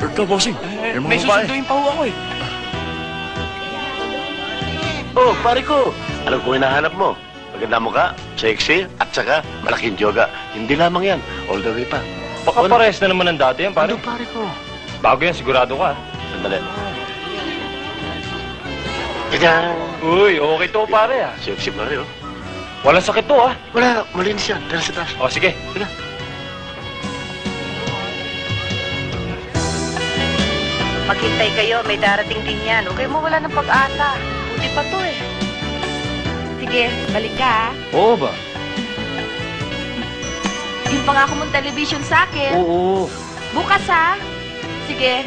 Short ka, bossing. May susunduin pa ho ako eh. Oh, pare ko. Alam ko hinahanap mo. Maganda mo ka, sexy, at saka malaking yoga. Hindi lamang yan. All the way pa. Baka pares na naman ang dati yan, pare. Ano, pare ko? Bago yan, sigurado ka. Sandali. Ganyan. Uy, okay to, pare ah. Sexy pa rin, oh. Walang sakit to ah. Wala, malinis yan. Tara sa taas. O, sige. Tara. Maghintay kayo, may darating din yan. Huwag kayo mawala ng pag-asa. Buti pa to eh. Sige, balik ka. Oo ba? Yung pangako mong television sa akin. Oo. Bukas ha. Sige.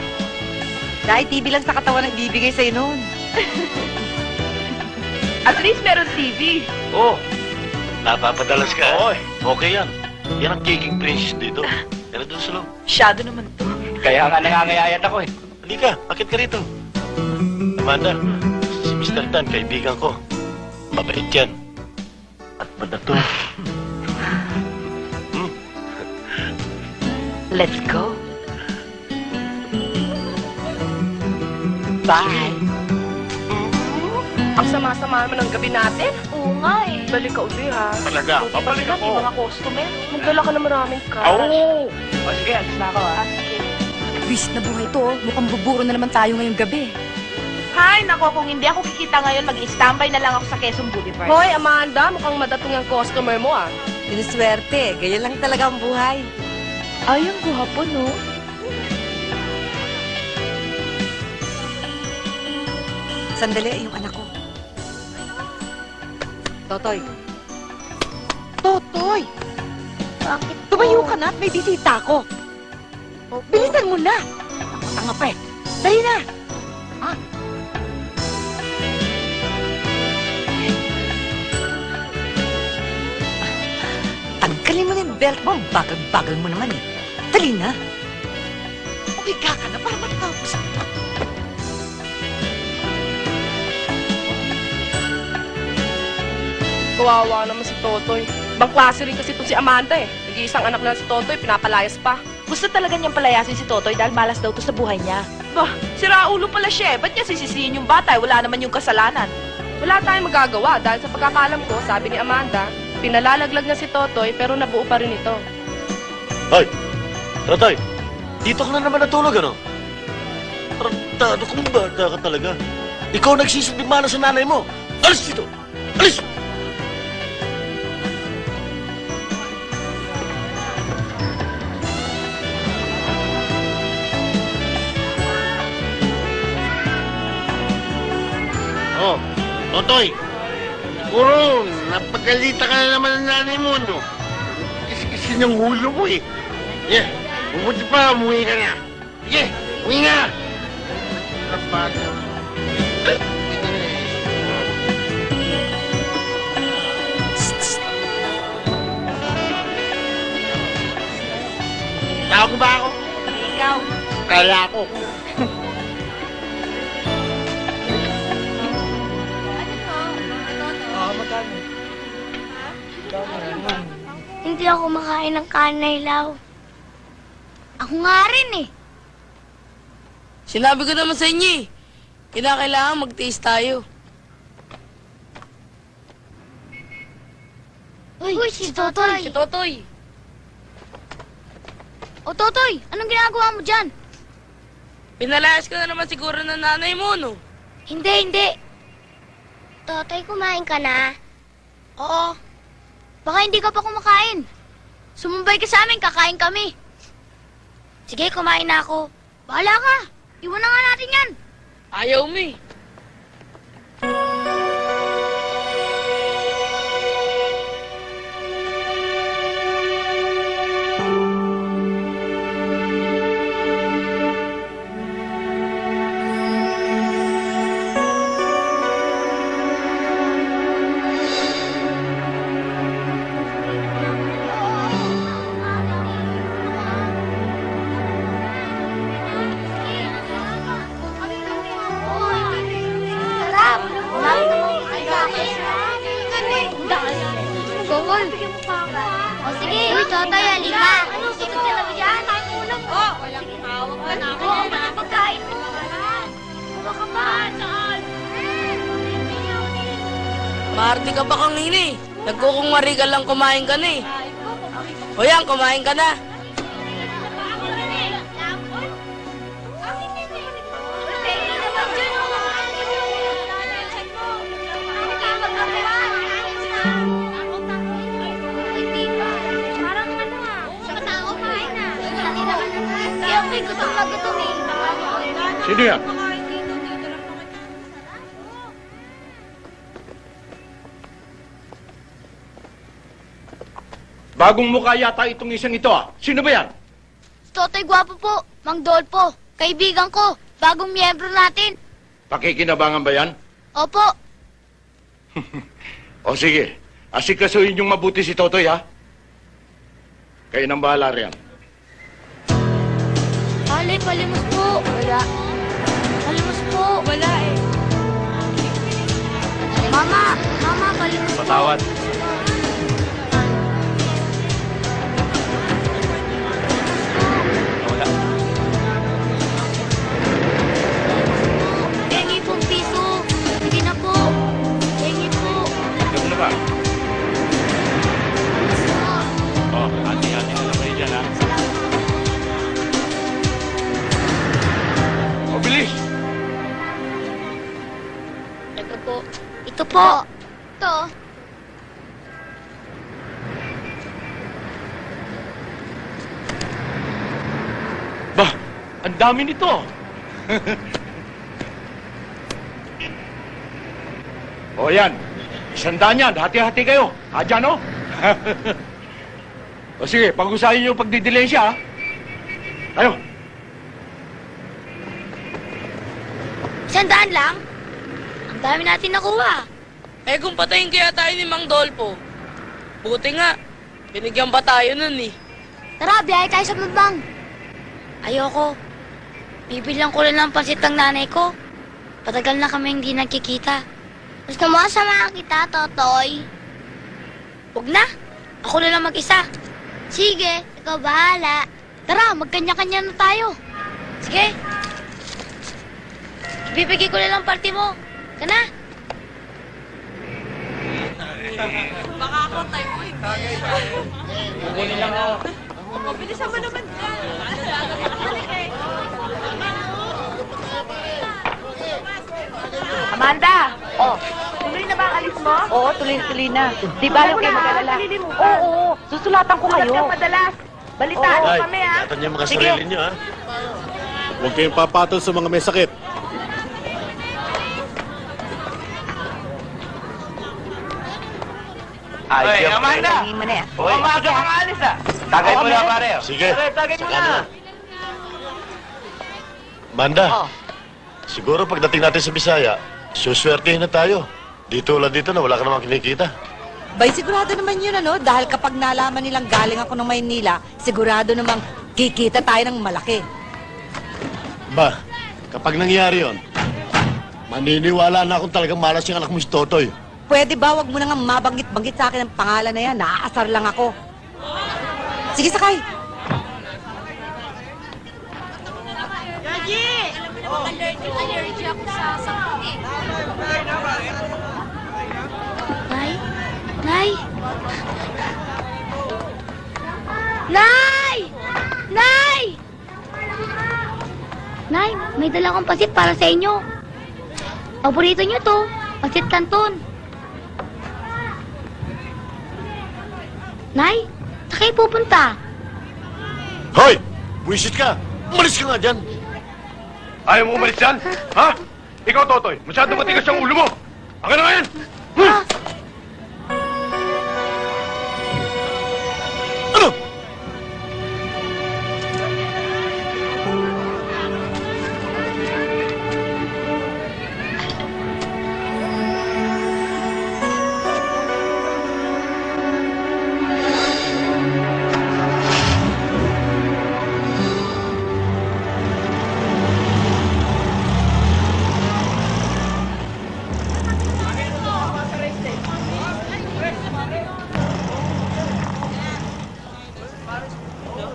Kahit TV lang sa katawan ang bibigay sa'yo noon. At least meron TV. Oh, napapadalas ka. Oo. Okay yan. Yan ang kicking princess dito. Yan ang doon sa loob. Masyado naman to. Kaya nga nangangayayat ako eh. Halika, akit ka rito. Amanda, si Mr. Tan, kaibigan ko. Mabait yan. At madato. Let's go. Bye! Ang sama-sama naman ng gabi natin. Oo nga eh. Balik ka uli, ha? Talaga, babalik May mga customer. Magdala ka na maraming cash. Oo. O, sige, alis na ako ah. Sige. Wish na buhay to. Mukhang buburo na naman tayo ngayong gabi. Hay, nako, kung hindi ako kikita ngayon, mag-i-standby na lang ako sa Quezon Boulevard. Hoy, Amanda, mukhang madatong yung customer mo, ah. Sinuswerte. Ganyan lang talaga ang buhay. Ay, ang guwapo, no? Sandali, yung anak ko. Totoy. Totoy! Bakit? Tumayo ka na at may bisita ko. Bilisan mo na! Ako, tanga pa eh. Dali na! Ha? Tanggalin mo na yung belt mo. Bagal-bagal mo naman eh. Dali na! Umiga ka na para matapos. Kawawa naman si Totoy. Ibang klase rin kasi ito si Amanda, eh. Nag-iisang anak na si Totoy, pinapalayas pa. Gusto talaga niyang palayasin si Totoy dahil malas daw to sa buhay niya. Bah, si Raulo pala siya eh. Ba't niya sisisihin yung bata? Wala naman yung kasalanan. Wala tayong magagawa dahil sa pagkakalam ko, sabi ni Amanda, pinalalaglag na si Totoy pero nabuo pa rin ito. Hoy! Totoy! Dito ka na naman natulog, ano? Tarantado kong bata ka talaga. Ikaw nagsisindimana sa nanay mo. Alis dito! Alis! Oh, Totoy, siguro napagalita ka na naman ng nanay mo, no? Kasi ng hulo mo eh. Yeah, mabuti pa, umuwi ka na. Sige, uwi na! Napagod. Tawag ba ako? Ikaw. Kala ko. Hindi ako makain ng kanay law. Ako nga rin eh. Sinabi ko naman sa inyo eh. Kailangan mag-taste tayo. Uy, si Totoy. Si Totoy. O Totoy, anong ginagawa mo dyan? Pinalayas ka na naman siguro ng nanay mo, no? Hindi. Totoy, kumain ka na? Oo. Baka hindi ka pa kumakain. Sumumbay ka sa amin, kakain kami. Sige, kumain na ako. Bahala ka. Iwan na nga natin yan. Ayaw mo eh. Maarte ka pa kanina eh. Nagkukungwari ka lang kumain ka na eh. O yan, kumain ka na. Sino yan? Bagong mukha yata itong isang ito ah. Sino ba yan? Totoy Gwapo po, Mang Dolpo, kaibigan ko, bagong miyembro natin. Pakikinabangan ba yan? Opo, O sige, asikasuhin yung mabuti si Totoy ha. Kayo nang bahala riyan. palimos po. Wala. Palimos po. Wala eh. Mama, palimos po. Patawad. Wala. Pengi pong piso. Sige na po. Pengi po. Ikaw na ba? Oh, hati-hati na lang kayo dyan, ha? O, bilis! Ito po. Ito po. Ito. Bah, ang dami nito. O yan, 100 yan. Hati-hati kayo. Ha, dyan o? O sige, pag-usahin niyo yung pagdidilensya ha. Tayo. 100 lang? Ang dami natin nakuha. Eh kung patayin kaya tayo ni Mang Dolpo. Buti nga, binigyan pa tayo nun eh. Tara, biyahe tayo sa babang. Ayoko. Bibilang ko lang ng pansit ng nanay ko. Patagal na kami hindi nagkikita. Gusto mo samahan kita, Totoy? Huwag na. Ako na lang mag-isa. Sige, ikaw bahala. Tara, magkanya-kanya na tayo. Sige. Ibibigay ko na lang party mo. Kana? Kukunin lang ako. Amanda! Oh, tuloy na ba ang alis mo? Oo, tuloy-tuloy na. Di ba lang kayo mag-alala? Oo, susulatan ko kayo. Sulat ka madalas. Balitaan mo Ay, kami, ha? ingatan niyo mga Sige. sarili niyo, ha? Huwag kayong papatol sa mga may sakit. Ay, Amanda! Tingin mo na yan. Uy, umaga ka nga alis, ha? Tagay mo na, pare. oh. Sige. Pare, tagay mo Saka na. na. Manda, Oh. siguro pagdating natin sa Bisaya, suswertehin na tayo. Dito lang dito na wala ka namang kinikita. Bay, sigurado naman yun, ano? Dahil kapag nalaman nilang galing ako ng Maynila, sigurado namang kikita tayo ng malaki. Ba, kapag nangyari yon, maniniwala na akong talagang malas yung anak mo si Totoy. Pwede ba wag mo na nga mabanggit-banggit sa akin ang pangalan na yan? Naaasar lang ako. Sige, sakay. Allergy ako sa sakit eh. Nay? Nay? Nay! Nay! Nay, may dala akong pasit para sa inyo. Paborito niyo to, pasit canton. Nay, saan kayo pupunta? Hoy! Buisit ka! Umalis ka nga dyan! Ayaw mo umalis dyan? Ha? Ikaw, Totoy, masyado matigas ang ulo mo. Akin na nga yan! Ah, Ano?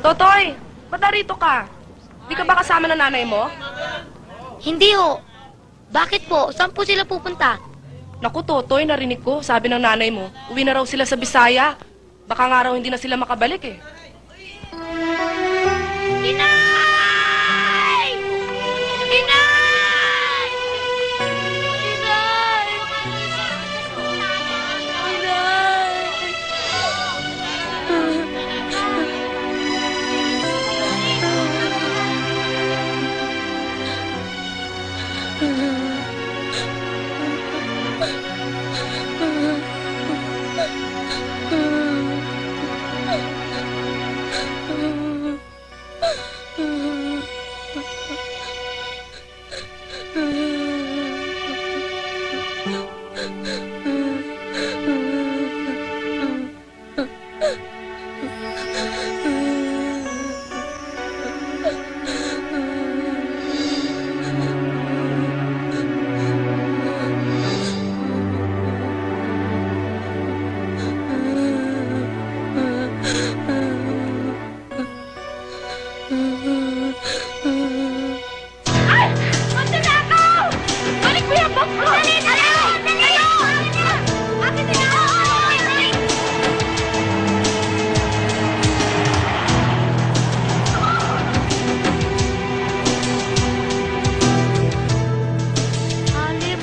Totoy, ba't narito ka? Di ka ba kasama ng nanay mo? hindi ho. Bakit po? Saan po sila pupunta? Naku, Totoy, narinig ko. Sabi ng nanay mo, uwi na raw sila sa Bisaya. Baka nga raw hindi na sila makabalik eh. Inay! Inay! Inay!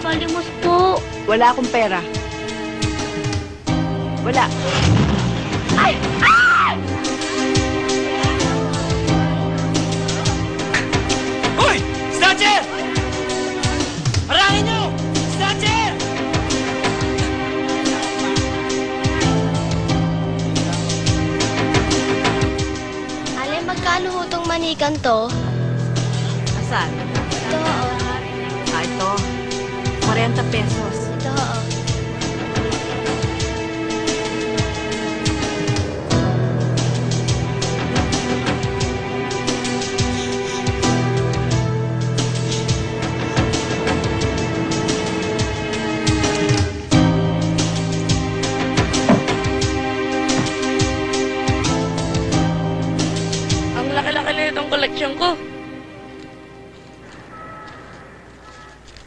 Palimos po. Wala akong pera. Wala. Ay! Ay! Hoy! Snatcher! Harangin nyo! Snatcher! Ale, magkano ho tong manikan to? Asan? Ito, oo. Ito. 40 pesos. Ito, oo. Ang laki-laki na itong koleksyon ko.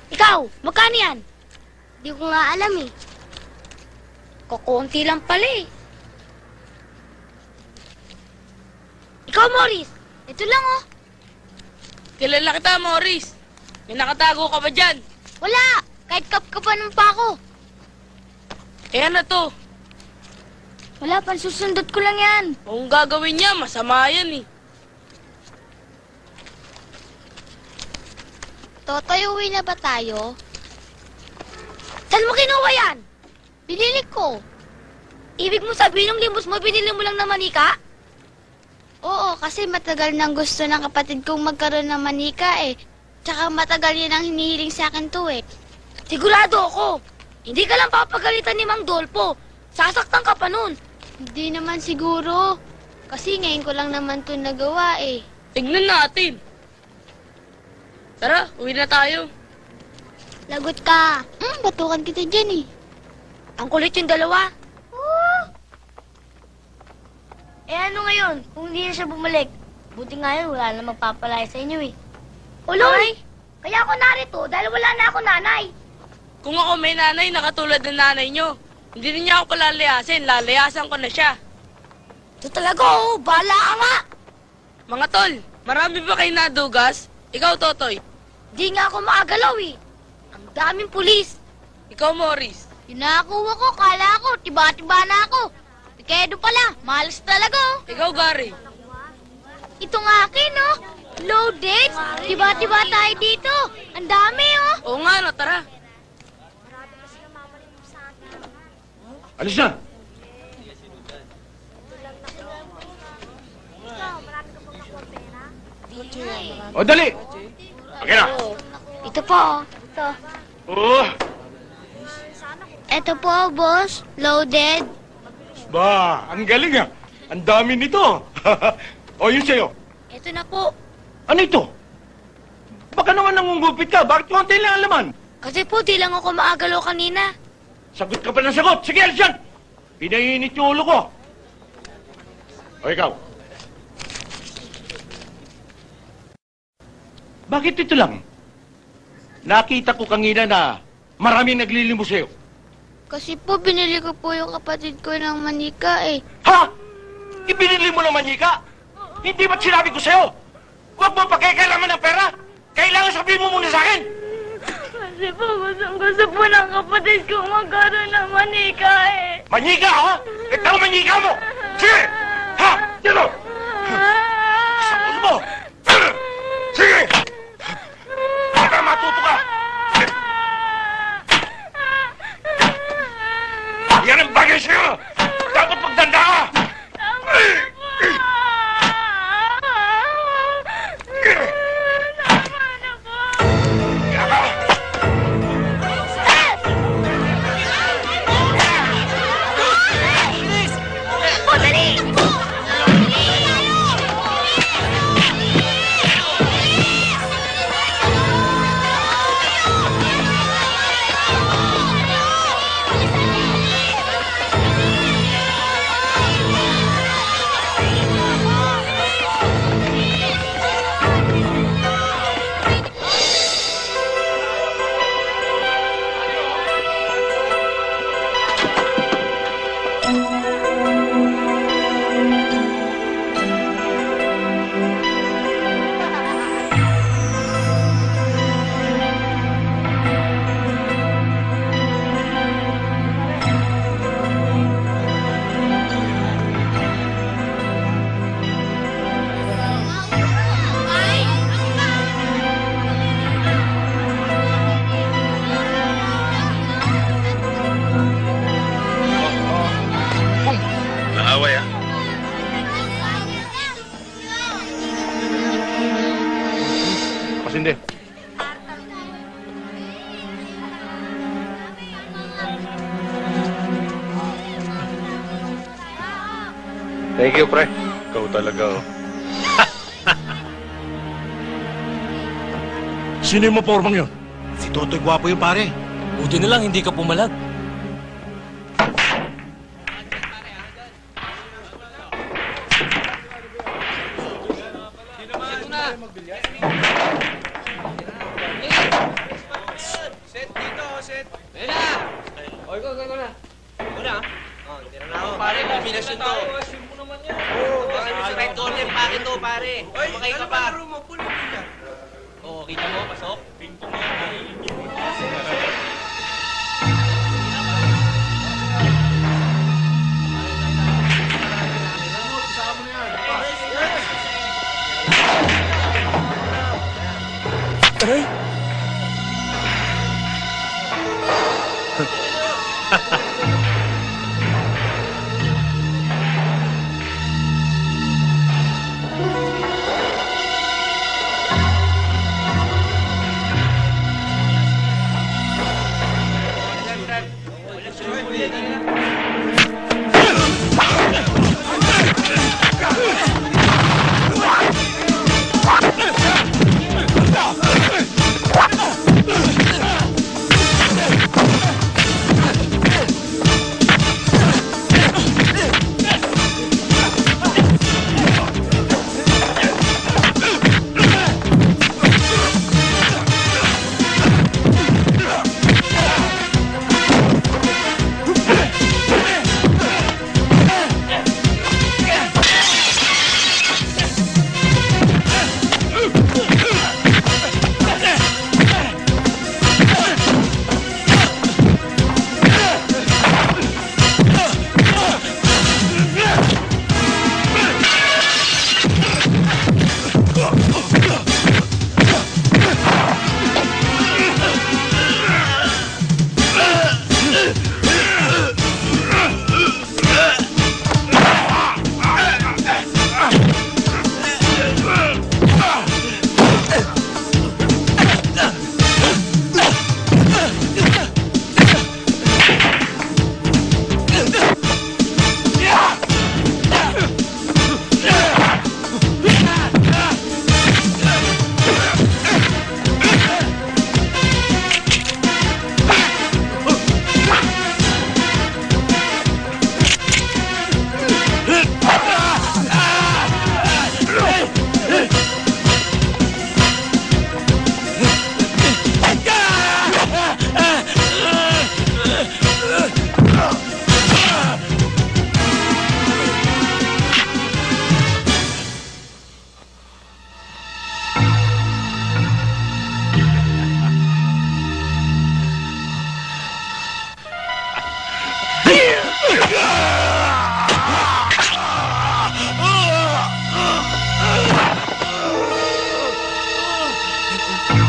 Ikaw, magkano yan? Di ko nga alam eh. Kukunti lang pala eh. Ikaw, Morris. Ito lang oh. Kilala kita, Morris. May nakatago ka ba dyan? Wala. Kahit kapkapanan pa ako. Eh ano to? Wala, pansusundot ko lang yan. Kung gagawin niya, masama yan eh. Totoy, uwi na ba tayo? Saan mo kinuha yan? Binili ko. Ibig mo sabihin ng limos mo, binili mo lang ng manika? Oo, kasi matagal nang gusto ng kapatid kong magkaroon ng manika eh. Tsaka matagal yan ang hinihiling sa akin to eh. Sigurado ako. Hindi ka lang papagalitan ni Mang Dolpo. Sasaktan ka pa nun. Hindi naman siguro. Kasi ngayon ko lang naman to nagawa eh. Tignan natin. Tara, uwi na tayo. Lagot ka. Batukan kita dyan eh. Ang kulit yung dalawa. Eh ano ngayon, kung hindi na siya bumalik? Buti nga yun, wala na magpapalaya sa inyo eh. Uloy! Kaya ako narito dahil wala na ako nanay. Kung ako may nanay na katulad ng nanay nyo, hindi rin niya ako palalayasin, lalayasan ko na siya. Ito talaga oh, bahala ka nga. Mga tol, marami ba kayo nadugas? Ikaw, Totoy. Di nga ako makagalaw eh. Ang daming pulis. Ikaw, Morris. Yung nakakuha ko, kala ko, tiba-tiba na ako. Kedo pala, malas talaga oh. Ikaw, Gary. Itong akin oh, loaded. Tiba-tiba tayo dito. Ang dami oh. Oo nga, no, tara. Alis na! O, dali! Okay na! Ito po oh. Ito. Oo! Ito po, boss. Loaded. Ba, ang galing ah! Ang dami nito! O, yun sa'yo. Ito na po. Ano ito? Baka naman nangungupit ka. Bakit konti lang ang laman? Kasi po, di lang ako maagalaw kanina. Sagot ka pa ng sagot. Sige, alis yan! Pinainit yung ulo ko. O, ikaw. Bakit ito lang? Nakita ko kanina na maraming naglilimo sa'yo? Kasi po, binili ko po yung kapatid ko ng manika eh. Ha? Ibinili mo ng manika? Hindi ba't sinabi ko sa'yo? Huwag mo pagkakailangan ng pera. Kailangan sabihin mo muna sa akin. Kasi po, gusto po ng kapatid ko magkaroon ng manika eh. Manika, ha? Ito ang manika mo. Sige! Ha? Dito! Sa ulo mo! Sige! Para matuto ka! Yan ang bagay sa'yo! Dapat magdanda ka! Naaway ah. Pasindi. Thank you, pre. Ikaw talaga, oh. Sino yung mapormang yun? Si Totoy gwapo yung pare. Buti na lang hindi ka pumalag. Pare, kombinasyon to. Oo, sa right corner, bakit to, pare? Makay ka pa. Oo, kita mo, pasok.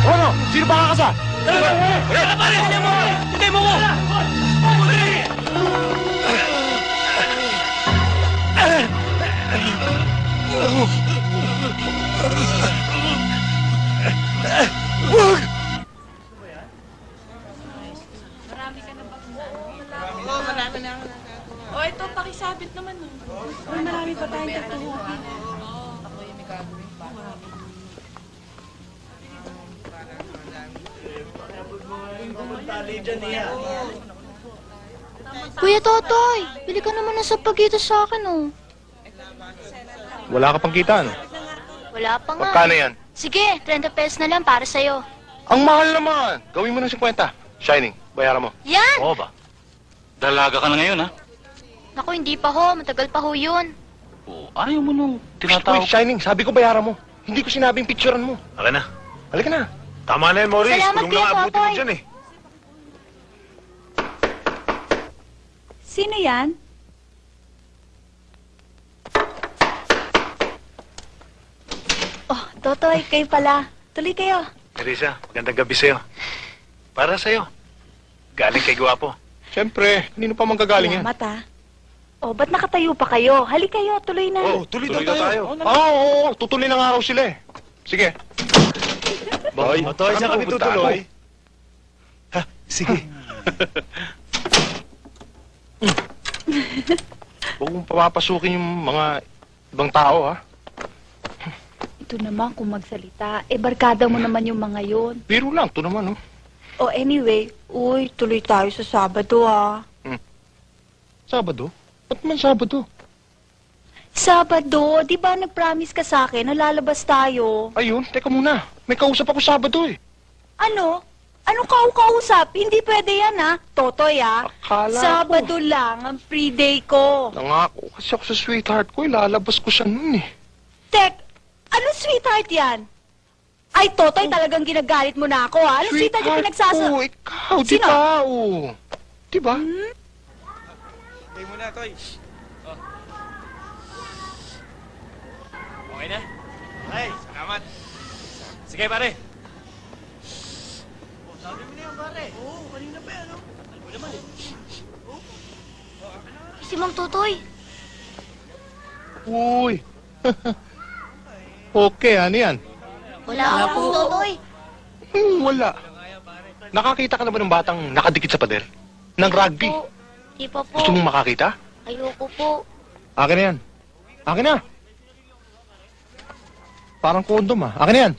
Ano? Sino ba kakasa? Tara, pare! Hintay mo ko! O, ito, pakisabit naman. Uy, marami pa tayong tatuhuan. Kuya Totoy, bili ka naman ng sapagitas sa akin, oh. Wala ka pang kita, ano? Wala pa nga. Magkano yan? Sige, 30 pesos na lang para sa'yo. Ang mahal naman! Gawin mo ng 50. Shining, bayaran mo. Yan! Oo ba? Dalaga ka na ngayon, ha? Naku, hindi pa ho. Matagal pa ho yun. Oo, ayaw mo nung Uy, tinatawag. Shining, sabi ko bayaran mo. Hindi ko sinabing picturean mo. Halika na. Halika na. Tama na yan, Maurice. Salamat, Tulong Kuya lang abutin mo Totoy. dyan eh. Sino yan? Oh, Totoy, kayo pala. Tuloy kayo. Teresa, magandang gabi sa'yo. Para sa'yo. Galing kay Gwapo. Siyempre, kanino pa manggagaling yan? Salamat, ha. Oh, ba't nakatayo pa kayo? Hali kayo, tuloy na. Oo, tuloy daw tayo. Oo, tutuloy na nga raw sila eh. Sige. Boy, Toy, saan kami tutuloy? Ha, sige. Huwag mong papapasukin yung mga ibang tao, ha? Ito naman kung magsalita. Eh, barkada mo naman yung mga yun. Biro lang, ito naman, oh. Oh, anyway, uy, tuloy tayo sa Sabado, ha. Sabado? Ba't man Sabado? Sabado, di ba nag-promise ka sa akin na lalabas tayo? Ayun, teka muna. May kausap ako Sabado, eh. Ano? Anong kausap? Hindi pwede yan, ha? Totoy, ha? Akala ko. Sabado lang ang free day ko. Nangako kasi ako sa sweetheart ko, ilalabas ko siya nun, eh. Tek, ano sweetheart yan? Ay, Totoy, talagang ginagalit mo na ako, ha? Ano sweetheart yung pinagsasa... ko, ikaw, di Sino? ba, oh. Di ba? Hintay mo na, Toy. Okay na? Ay, salamat. Sige, pare. Sabi mo na yan, pare. Oo, kanina pa yan, no? Alam mo naman, eh. Si Mang Totoy. Uy. Okay, ano yan? Wala po. Totoy. Wala. Nakakita ka na ba ng batang nakadikit sa pader? Ng rugby? Po. Di pa po. Gusto mong makakita? Ayoko po. Akin na yan. Akin na. Parang kondom, ah. Akin na yan.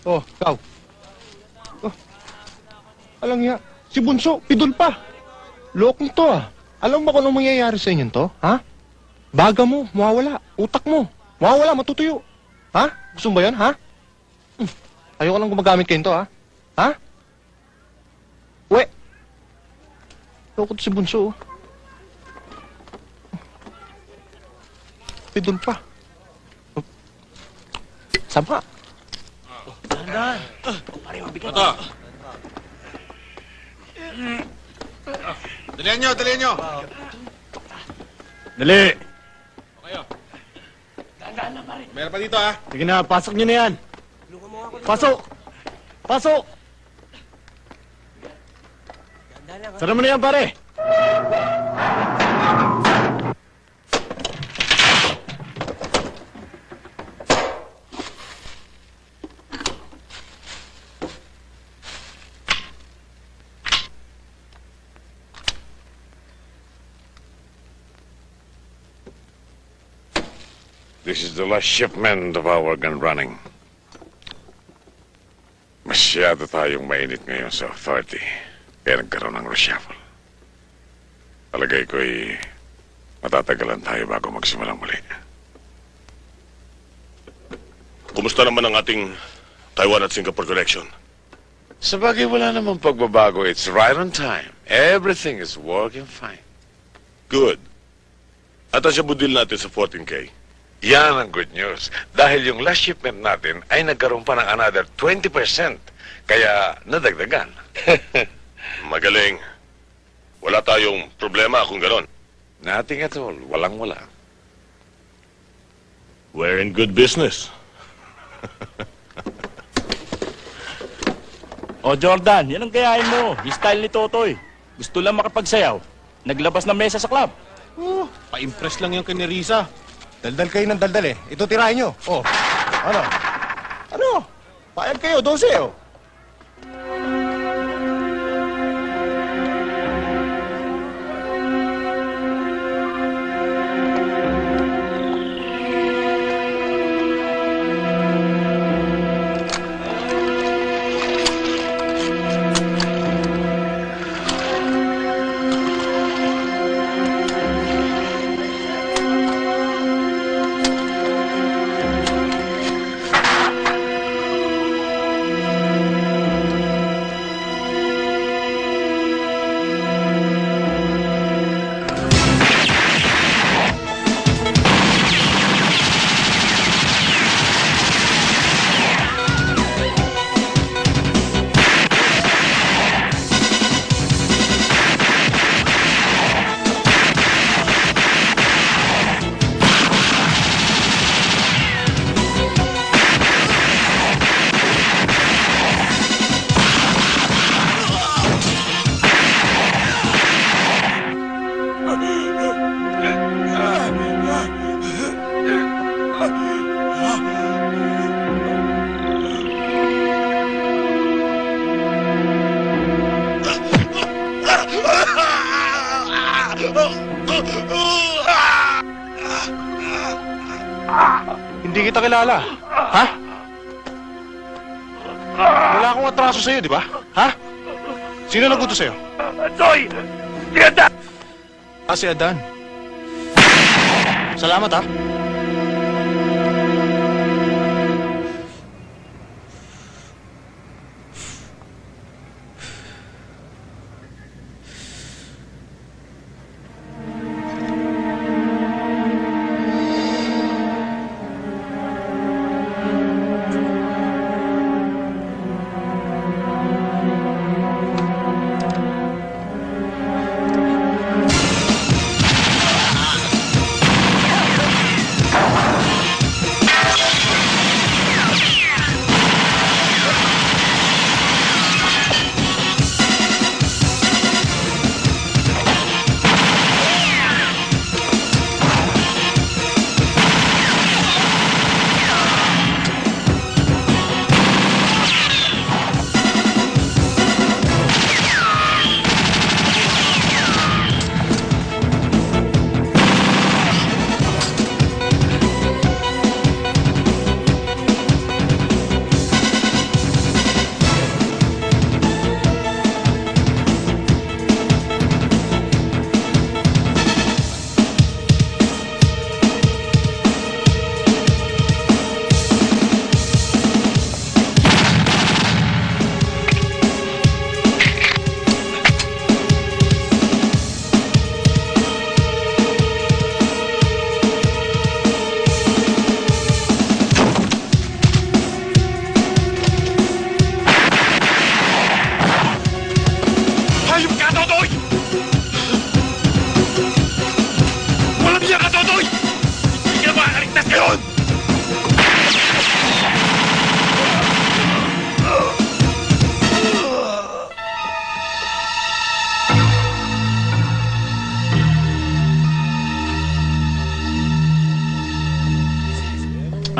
Oh, ikaw. Oh. Alam niya, si Bunso, pidol pa. Loko to, ah. Alam mo kung anong mangyayari sa inyo to, ha? Baga mo, mawawala. Utak mo, mawawala, matutuyo. Ha? Gusto mo ba yan, ha? Ayoko nang gumagamit kayo to, ha? Ha? We. Loko to si Bunso, oh. Pidol pa. Sama. Ito. Dalihan nyo, dalihan nyo. Dali. Kayo. Meron pa dito, ha? Sige na, pasok nyo na yan. Pasok! Pasok! Sara mo na yan, pare. This is the last shipment of our gun running. Masyado tayong mainit ngayon sa authority, kaya nagkaroon ng reshuffle. Palagay ko'y matatagalan tayo bago magsimulang muli. Kumusta naman ang ating Taiwan at Singapore connection? Sa bagay, wala namang pagbabago. It's right on time. Everything is working fine. Good. At ang shabu deal natin sa 14K. Yan ang good news. Dahil yung last shipment natin ay nagkaroon pa ng another 20%. Kaya nadagdagan. Magaling. Wala tayong problema kung ganon. Nothing at all. Walang-wala. We're in good business. O Jordan, yan ang gayahin mo. Yung style ni Totoy. Gusto lang makapagsayaw. Naglabas ng mesa sa club. Pa-impress lang yung kay Risa. Daldal kayo ng daldal eh. Ito tirahin nyo. Oh, ano? Ano? Payag kayo, 12 oh. Hindi kita kilala. Ha? Wala akong atraso sa'yo, di ba? Ha? Sino nagutos sa'yo? Toy! Si Adan! Si Adan. Salamat, ha?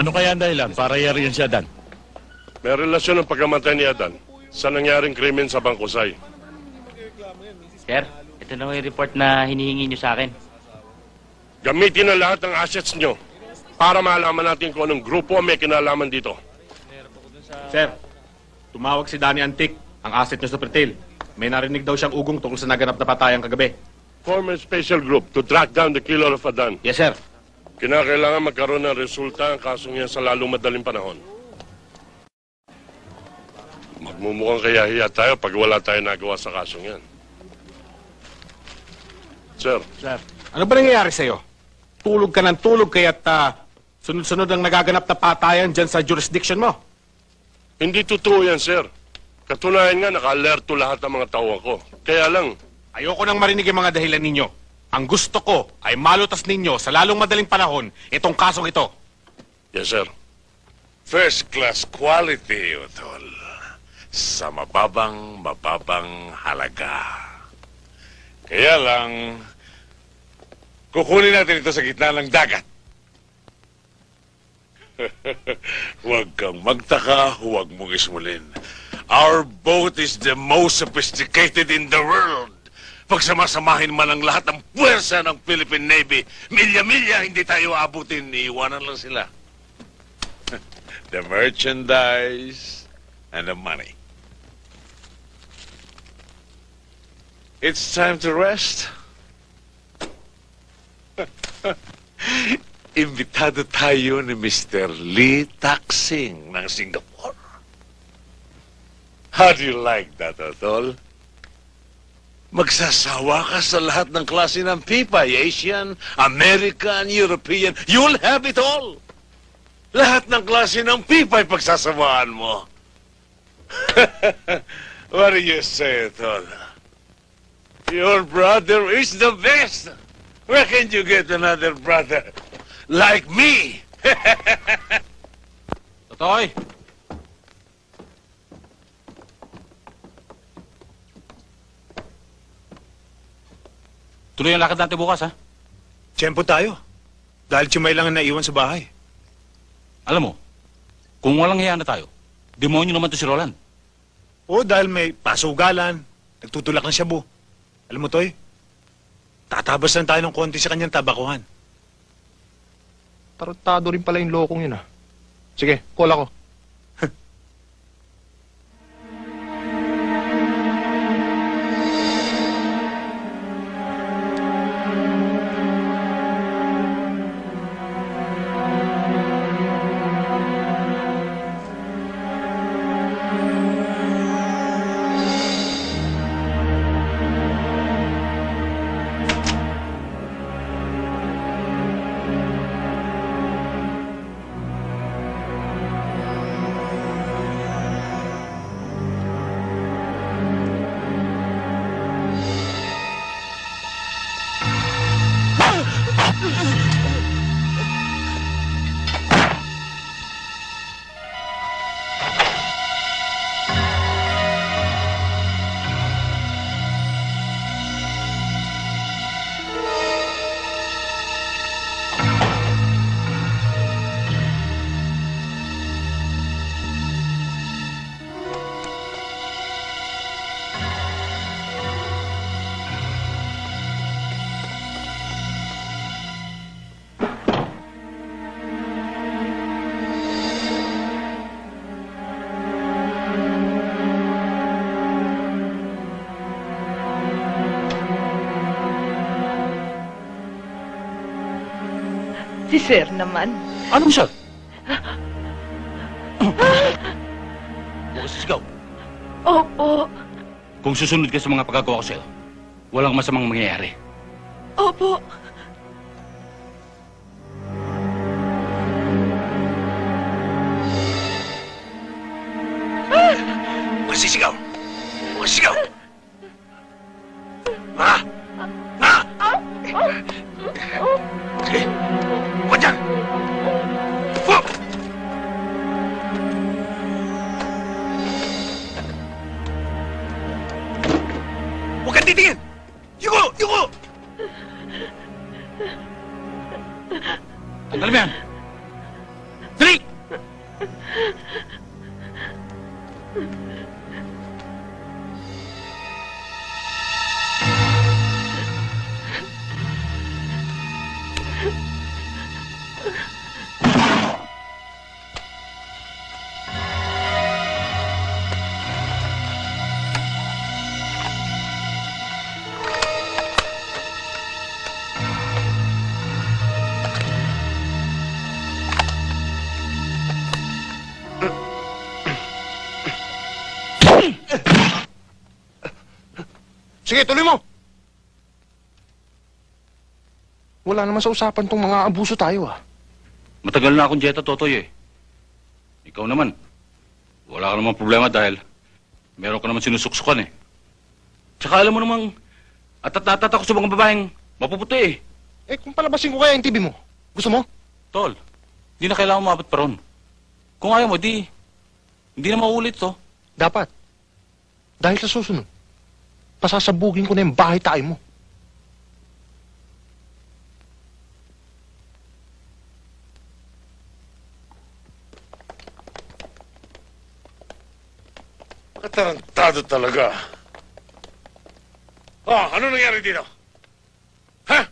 Ano kaya ang dahilan para yari yun si Adan? May relasyon ng pagkamatay ni Adan sa nangyaring krimen sa Bangkusay. Sir, ito na yung report na hinihingi nyo sa akin. Gamitin na lahat ng assets nyo para malaman natin kung anong grupo ang may kinalaman dito. Sir, tumawag si Danny Antique, ang asset niya sa Pretil. May narinig daw siyang ugong tungkol sa naganap na patayang kagabi. Form a special group to track down the killer of Adan. Yes, sir. Kinakailangan magkaroon ng resulta ang kasong yan sa lalong madaling panahon. Magmumukhang kayahiya tayo pag wala tayo nagawa sa kasong yan. Sir. Sir. Ano ba nangyayari sa'yo? Tulog ka ng tulog kaya't sunod-sunod ang nagaganap na patayan dyan sa jurisdiction mo. Hindi totoo yan, sir. Katunayan nga, naka-alerto lahat ang mga tauhan ko. Kaya lang... Ayoko nang marinig yung mga dahilan ninyo. Ang gusto ko ay malutas ninyo sa lalong madaling panahon itong kasong ito. Yes, sir. First-class quality, Utol. sa mababang halaga. Kaya lang, kukunin natin ito sa gitna ng dagat. Huwag kang magtaka, huwag mong ismulin. Our boat is the most sophisticated in the world. Pag samasamahin man ang lahat ng puwersa ng Philippine Navy, milya-milya hindi tayo aabutin, iiwanan lang sila. The merchandise and the money. It's time to rest. Imbitado tayo ni Mr. Lee Tak-sing ng Singapore. How do you like that, Atol? Magsasawa ka sa lahat ng klase ng pipay, Asian, American, European. You'll have it all. Lahat ng klase ng pipay pagsasawaan mo. What do you say, Atol? Your brother is the best. Where can you get another brother like me? Totoy! Tuloy ang lakad natin bukas, ha? Tiyempo tayo. Dahil Chumay lang ang naiwan sa bahay. Alam mo, kung walang hiya na tayo, demonyo naman to si Roland. Oo, dahil may pasugalan, nagtutulak ng shabu. Alam mo, Toy, tatabas lang tayo ng konti sa kanyang tabakuhan. Tarantado rin pala yung lokong yun, ah. Sige, call ako. Si Sir naman. Anong siya? Huwag sisigaw. Opo. Kung susunod ka sa mga pagkagawa ko sa'yo, walang masamang mangyayari. Opo. Huwag sisigaw! Huwag sisigaw! Ha? Ha? Sige! Huwag dyan! Huwag! Huwag kang titingin! Yuko! Yuko! Tanggalin mo yan! Dali! Sige, tuloy mo! Wala naman sa usapan tong mga abuso tayo, ah. Matagal na akong Jetta, Totoy, eh. Ikaw naman, wala ka namang problema dahil meron ka naman sinusuksukan, eh. Tsaka alam mo namang atat-atat ako sa mga babaeng mapuputi, eh. Eh, kung palabasin ko kaya yung TV mo, gusto mo? Tol, di na kailangan umabot pa ron. Kung ayaw mo, hindi na mauulit to. Dapat. Dahil sa susunod, pasasabugin ko na yung bahay tayo mo. Katarantado talaga. Oh, ano nangyari dito? Ha?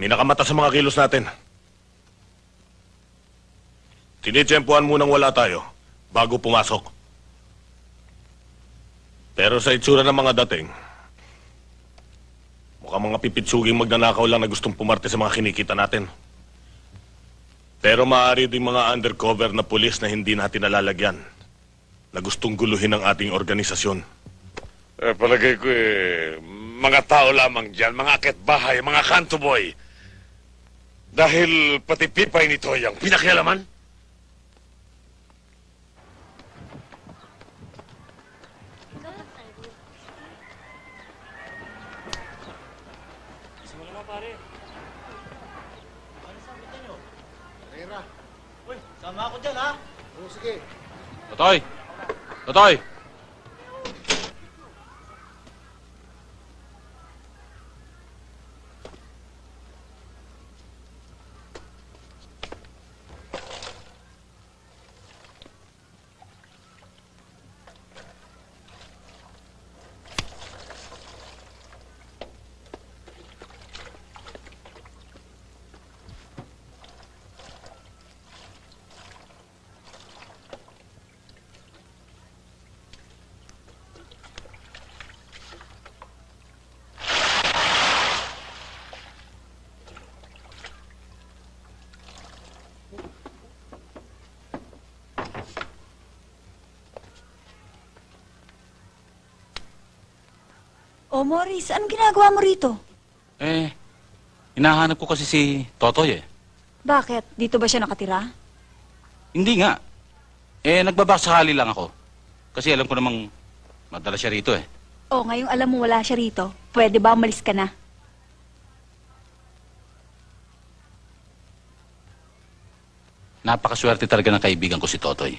May nakamata sa mga kilos natin. Tinitsempuhan munang wala tayo bago pumasok. Pero sa itsura ng mga dating, mukhang mga pipitsuging magnanakaw lang na gustong pumarte sa mga kinikita natin. Pero maaari din mga undercover na pulis na hindi natin nalalagyan na gustong guluhin ang ating organisasyon. Palagay ko mga tao lamang dyan, mga akit-bahay, mga kanto boy. Dahil pati pipay nito yung pinakialaman. Sama ako dyan, ha? Sige. Totoy! Totoy! Oh, Morris, anong ginagawa mo rito? Hinahanap ko kasi si Totoy eh. Bakit? Dito ba siya nakatira? Hindi nga. Nagbabasakali lang ako. Kasi alam ko namang madala siya rito eh. Oh, ngayong alam mo wala siya rito. Pwede ba umalis ka na? Napakaswerte talaga ng kaibigan ko si Totoy.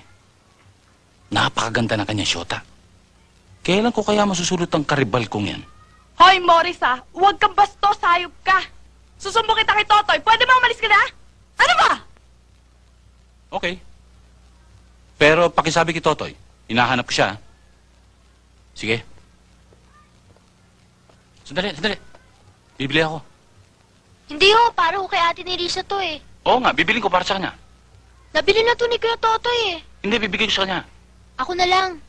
Napakaganda ng kanyang syota. Kailan ko kaya masusulot ang karibal kong yan? Hoy, Morris, ha? Huwag kang bastos, hayop ka! Susumbo kita kay Totoy. Pwede ba umalis ka na? Ano ba? Okay. Pero pakisabi kay Totoy, hinahanap ko siya. Sige. Sandali. Bibili ako. Hindi ho, para ho kay ate ni Risa to eh. Oo nga, bibiling ko para sa kanya. Nabili na to ni Kuya Totoy eh. Hindi, bibigay ko sa kanya. Ako na lang.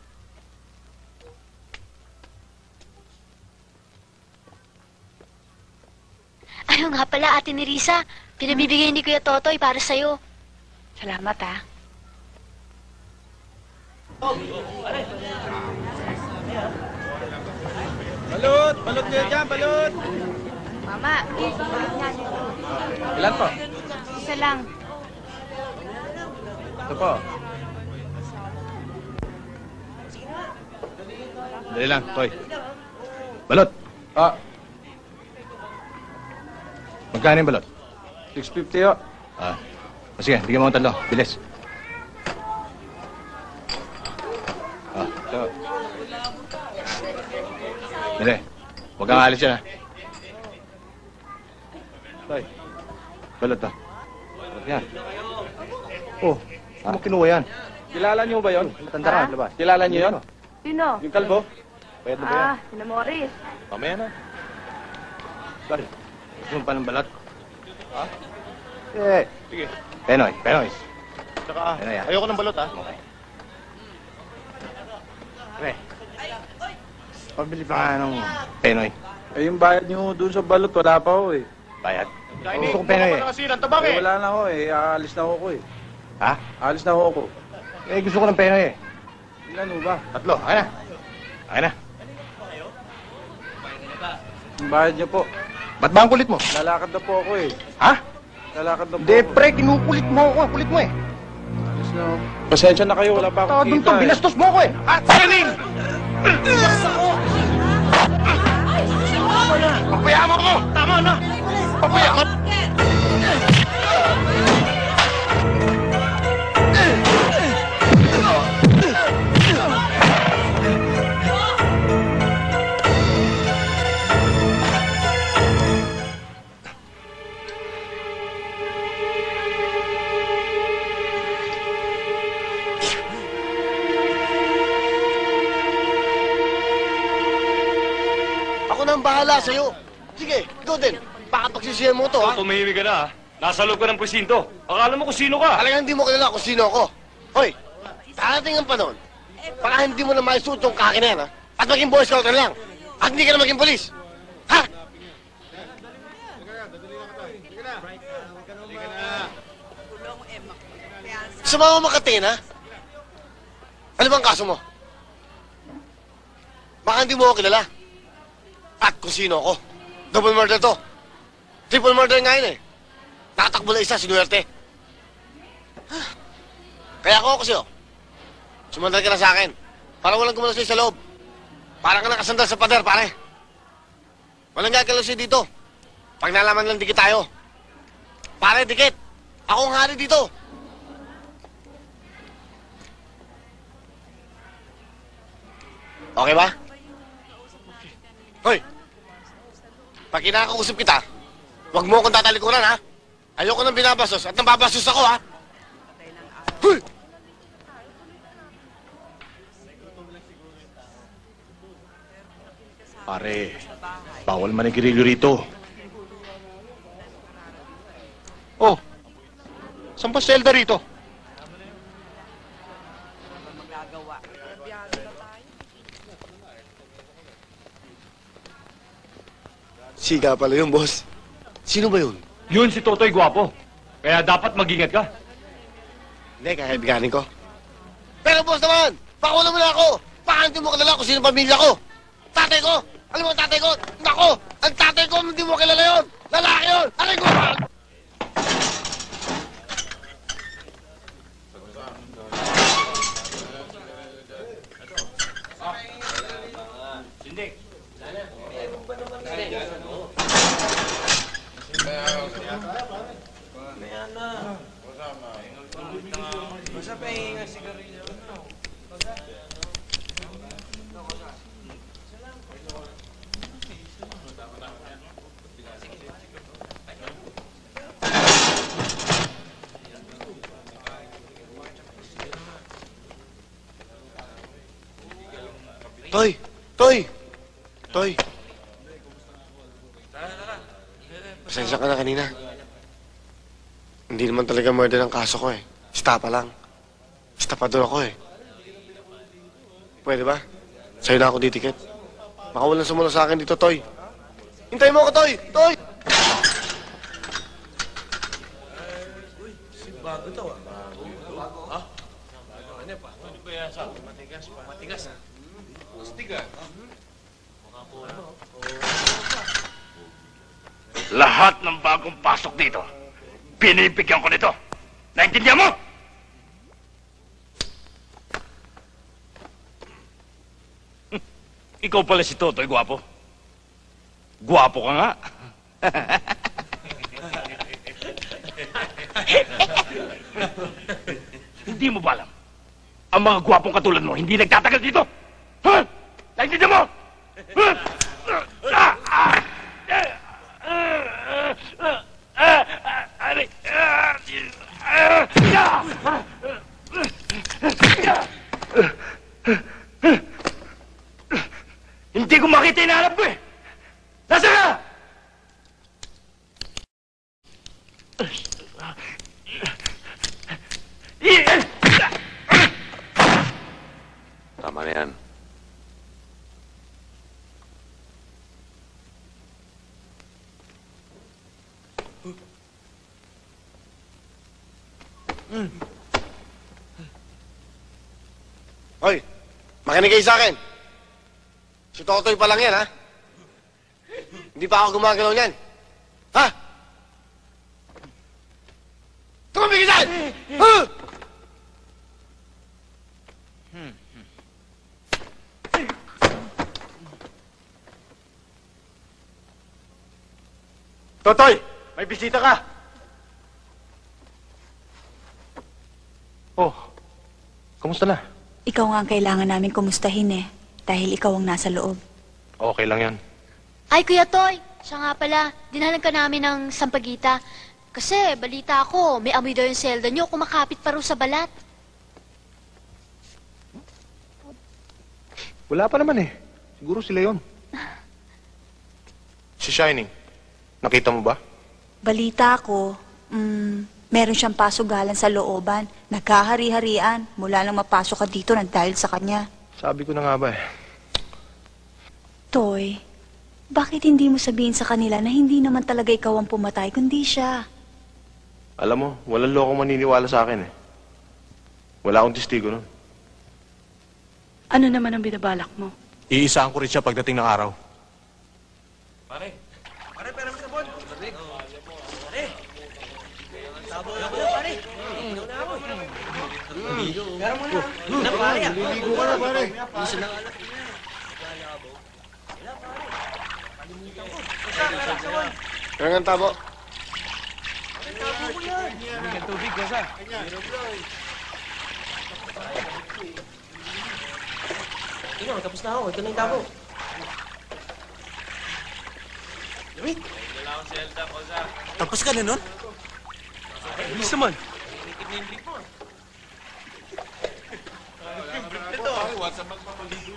Ano nga pala, ate ni Risa? Pinabibigay ni Kuya Totoy para sa'yo. Salamat, ha? Balot! Balot kayo dyan, balot! Mama, balot nga niyo. Ilan po? Isa lang. Ito po. Dali lang, Toy. Balot! Magkano yung balot? 650 ho. Sige, bigyan mo ang talo. Bilis. Ito. Dali. Huwag kang alis yan, ha? Toy. Balot, ha? Balot yan. Oh, saan mo kinuha yan? Kilala niyo ba yon? Matanda ka, labas. Kilala niyo yon? Sino? Yung kalbo? Pwede ba yan? Sina Morris. Mamaya na. Sorry. Gusto mo pa ng balat? Ha? Sige. Penoy. Tsaka, Penoy, ha? ayoko ng balot, ha? Okay. Pre. Pabili pa nga ng Penoy. Yung bayad niyo dun sa balot, wala pa ho eh. Bayad? Gusto ko Penoy, eh. Wala na ho eh, aalis na ho ko eh. Ha? Aalis na ho ko. Gusto ko ng Penoy, eh. Ilan ho ba? 3. Akin na. Yung bayad niyo po. Ba't ba ang kulit mo? Lalakad na po ako eh. Ha? Lalakad na po. Hindi, pre, kinukulit mo ako. Kulit mo eh. Pasensya na kayo, wala pa akong kita. Binastos mo ako eh. Galing! Papayaan mo ko! Tama na! Papayaan mo! Ako na ang bahala sa'yo. Sige, ikaw din. Baka pagsisiyan mo to, ha? Tumahimik ka na, ha? Nasa loob ka ng presinto. Akala mo kung sino ka. Talagang hindi mo kilala kung sino ako. Hoy, darating ang panahon. Baka hindi mo na maisuot yung kaki na yan, ha? At maging boy scout ka lang. At hindi ka na maging polis. Ha? Sumama Makatin, ha? Ano bang kaso mo? Baka hindi mo ako kilala. At kung sino ako. Double murder to. Triple murder nga yun eh. Nakatakbo na isa, sinuwerte. Kaya ako sa'yo. Sumandal ka na sa akin. Para walang gumala sa'yo sa loob. Para ka nakasandal sa pader, pare. Walang gagalaw sa'yo dito. Pag nalaman lang dikit tayo. Pare, dikit. Ako ang hari dito. Okay ba? Hoy! Pag kinakausap kita, huwag mo akong tatalikuran, ha? Ayoko nang binabasos at nababasos ako, ha? Hoy! Pare, bawal manigirilyo rito. Oh, saan ba selda rito? Siga pala yun, boss. Sino ba yun? Yun si Totoy Guwapo. Kaya dapat mag-ingat ka. Hindi, kakaibiganin ko. Pero boss naman, pakuna mo na ako. Baka hindi mo kilala kung sino pamilya ko. Tatay ko! Alam mo ang tatay ko? Nako! Ang tatay ko, hindi mo kilala yun! Lalaki yun! Aray ko! Toy! Toy! Toy! Pasensya ka na kanina. Hindi naman talaga murder ang kaso ko eh. Estapa lang. Estapador ako eh. Pwede ba? Sa'yo na ako ditikit. Baka walang sumunod sa akin dito, Toy. Hintayin mo ako, Toy! Toy! Bago to, ah. Bago? Ha? Ano pa? Ano ba yan sa? Matigas pa. Matigas, ha? Mastigas. Lahat ng bagong pasok dito, binibigyan ko nito. Naintindihan mo? Ikaw pala si Totoy Guwapo. Guwapo ka nga. Hindi mo ba alam? Ang mga gwapong katulad mo, hindi nagtatagal dito. Ha? Naintindihan mo? Ha? Hindi ko makita yung hanap ko eh. Nasa ka? Tama na yan. Hoy! Makinig kayo sa akin. Si Totoy pa lang yan, ha? Hindi pa ako gumagalaw niyan. Ha? Totoy! May bisita ka! Oh, kamusta na? Ikaw nga ang kailangan namin kumustahin eh. Dahil ikaw ang nasa loob. Okay lang yan. Ay, Kuya Toy, siya nga pala, dinalan ka namin ng sampagita. Kasi, balita ko, may amoy daw yung selda nyo, kumakapit pa rin sa balat. Wala pa naman eh. Siguro sila yon. Si Shining, nakita mo ba? Balita ko, meron siyang pasugalan sa looban. Nagkahari-harian. Mula nang mapasok ka dito nang dahil sa kanya. Sabi ko na nga ba eh. Toy, bakit hindi mo sabihin sa kanila na hindi naman talaga ikaw ang pumatay, kundi siya? Alam mo, walang lokong maniniwala sa akin eh. Wala akong testigo nun. Ano naman ang binabalak mo? Iisaan ko rin siya pagdating ng araw. Pare, pera mo sabon. Pare. Sabon ako na, pare. Inom na ako. Pera mo na. Na, pare. Liligo ka na, pare. Isa na. Kaya nga tabo. Tabo ko yan. Bigyan tubig, Kosa. Ino, tapos na ako. Ito na yung tabo. Lamig. Tapos ka na nun? Bilis naman.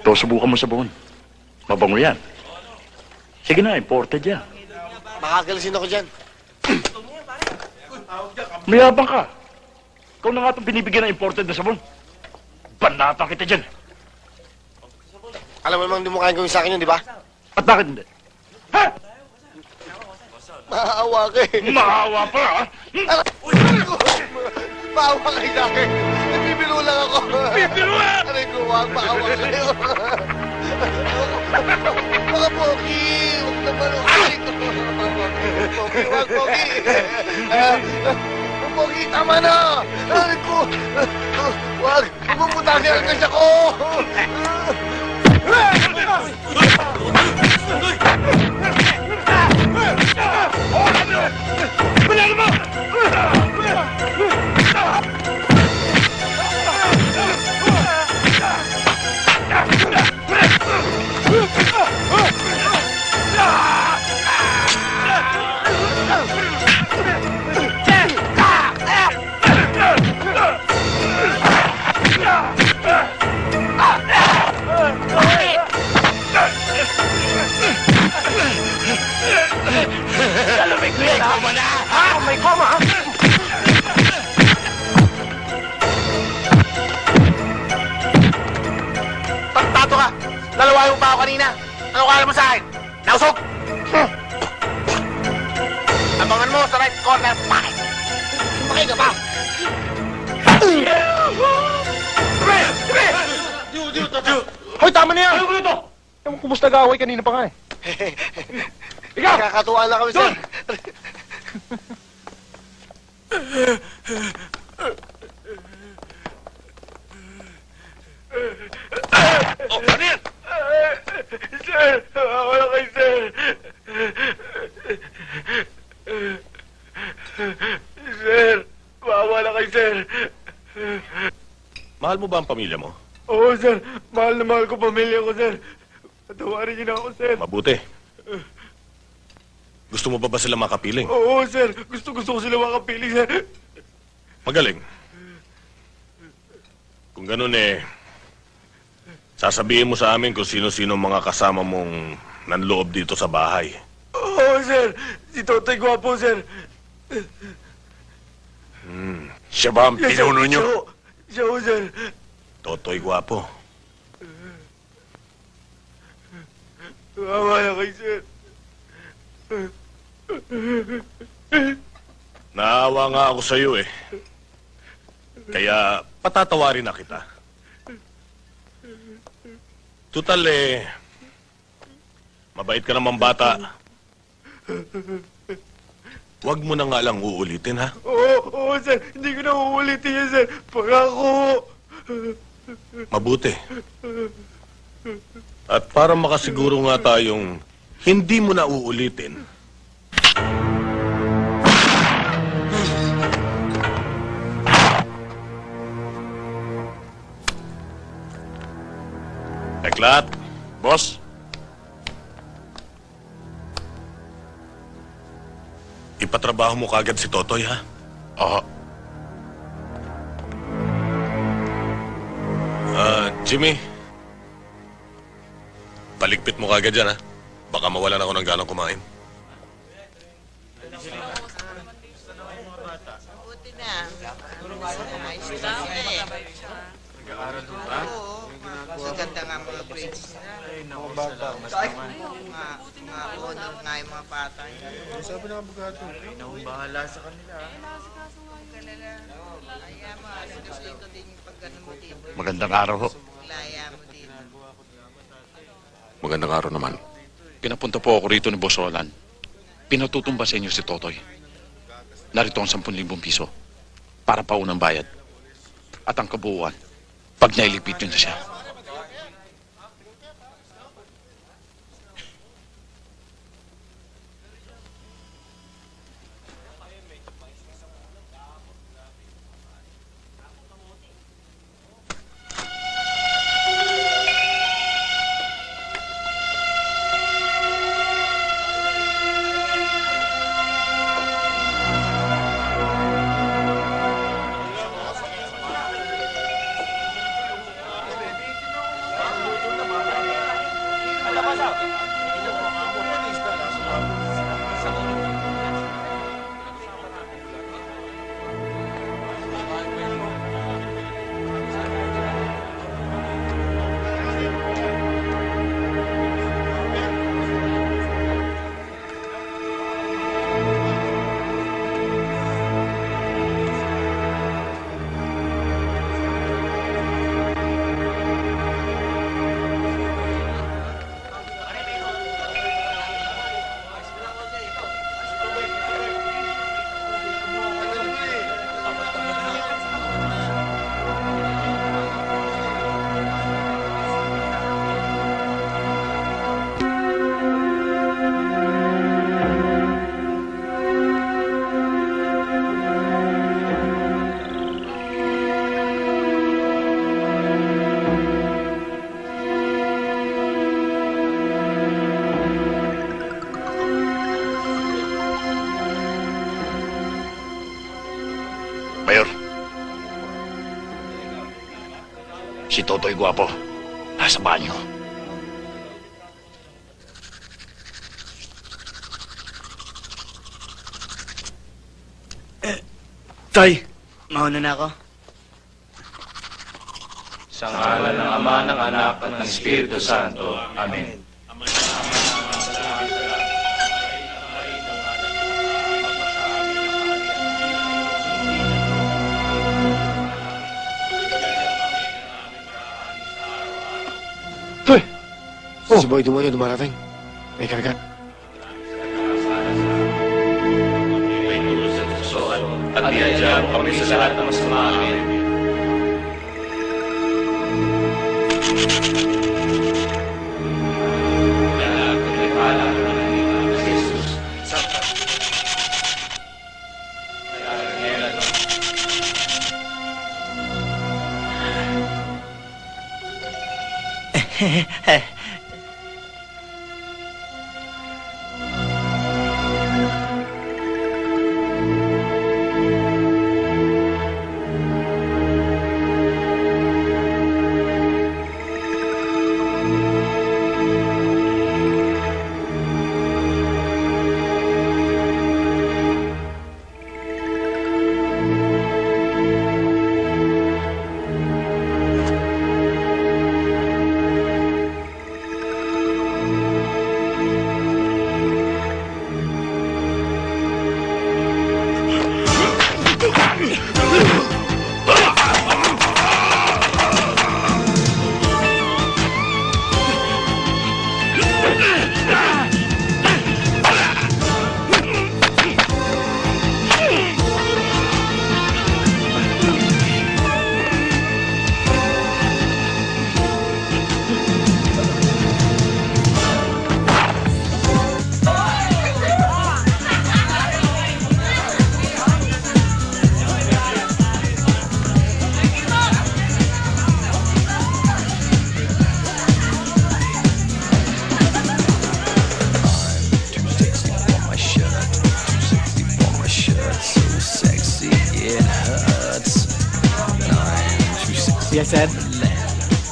Ito, subukan mo sa buhon. Mabango yan. Sige na, imported yan. Makakalisin ako dyan. Mayabang ka. Ikaw na nga itong binibigyan ng imported na sabon. Banatan kita dyan. Alam mo namang hindi mo kayang gawin sa akin yun, di ba? At bakit hindi? Maawa ka eh. Maawa pa, ha? Maawa kayo sa akin. Nagbibiro lang ako. Bibiro ha? Aray ko, wag maawa kayo. Mga Pogi! Huwag naman ako. Pogi, wag Pogi. Pogi, tama na. Aray ko. Wag, pumuputangin ang kasya ko. May koma na! Ha? May koma! Pagtato ka! Lalawahin mo pa ako kanina! Ano kala mo sa akin? Nausog! Abangan mo sa right corner! Bakit? Sumakay ka ba? Hoy, tama na yan! Ano ba ito? Ewan ko basta gaway kanina pa nga eh. Ikaw! Kakatuwa na kami, sir. Oh, ano yan? Sir, wala kayo, sir. Sir, wala kayo, sir. Mahal mo ba ang pamilya mo? Oo, sir. Mahal na mahal ko pamilya ko, sir. Patawarin niyo na ako, sir. Mabuti. Gusto mo ba sila makapiling? Oo, sir. Gusto ko sila makapiling, sir. Magaling. Kung ganun sasabihin mo sa amin kung sino-sino mga kasama mong nanloob dito sa bahay. Oo, sir. Si Totoy Gwapo, sir. Siya ba ang pinuno niyo? Siya ho, sir. Totoy Gwapo. Wala kayo, sir. Naawa nga ako sa iyo eh. Kaya patatawarin na kita. Tutal mabait ka naman bata. Huwag mo na nga lang uulitin, ha? Oo, sir. Hindi ko na uulitin yan, sir. Pangako. Mabuti. At para makasiguro nga tayong hindi mo na uulitin, Lahat. Boss. Ipatrabaho mo kagad si Totoy, ha? Oo. Jimmy. Paligpit mo kagad dyan, ha? Baka mawalan ako ng ganang kumain. Buti na. Ayos lang eh. Oo. Mas ganda nga mga grades nila. Mga bata, mas naman. Mga honor nga yung mga bata. Sabi ng abogado. Ay, bahala sa kanila. Kaya maalas dito din yung pag-gano mo dito. Magandang araw ho. Laya mo dito. Magandang araw naman. Pinapunta po ako rito ni Boss Roland. Pinatutumba sa inyo si Totoy. Narito ang 10,000 piso para paunang bayad. At ang kabuuan, pag nailigpit yun na siya. Si Totoy Guwapo, nasa banyo. Tay, mauna na ako. Sa ngalan ng Ama, ng Anak, at ng Espiritu Santo. Amen. Hoy! Si Boy Dumoyo dumarating. May karga. At iadya mo kami sa lahat ng masama. Amen. Yes, sir.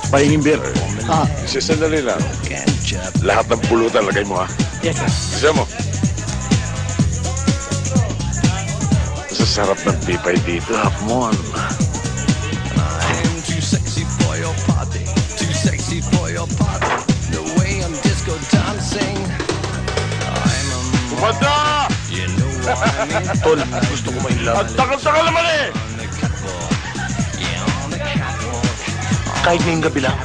Pahingin beer. Ah. Isa sandali lang. Lahat ng pulutan lagay mo, ha? Yes, sir. Isa mo. Sa sarap ng pipay dito, hapmon. I'm too sexy for your party. Too sexy for your party. The way I'm disco dancing. I'm a Kumanda! You know what I mean? Tol, gusto ko mainlaban. Ang takal-takal naman eh! Kahit ngayong gabi lang.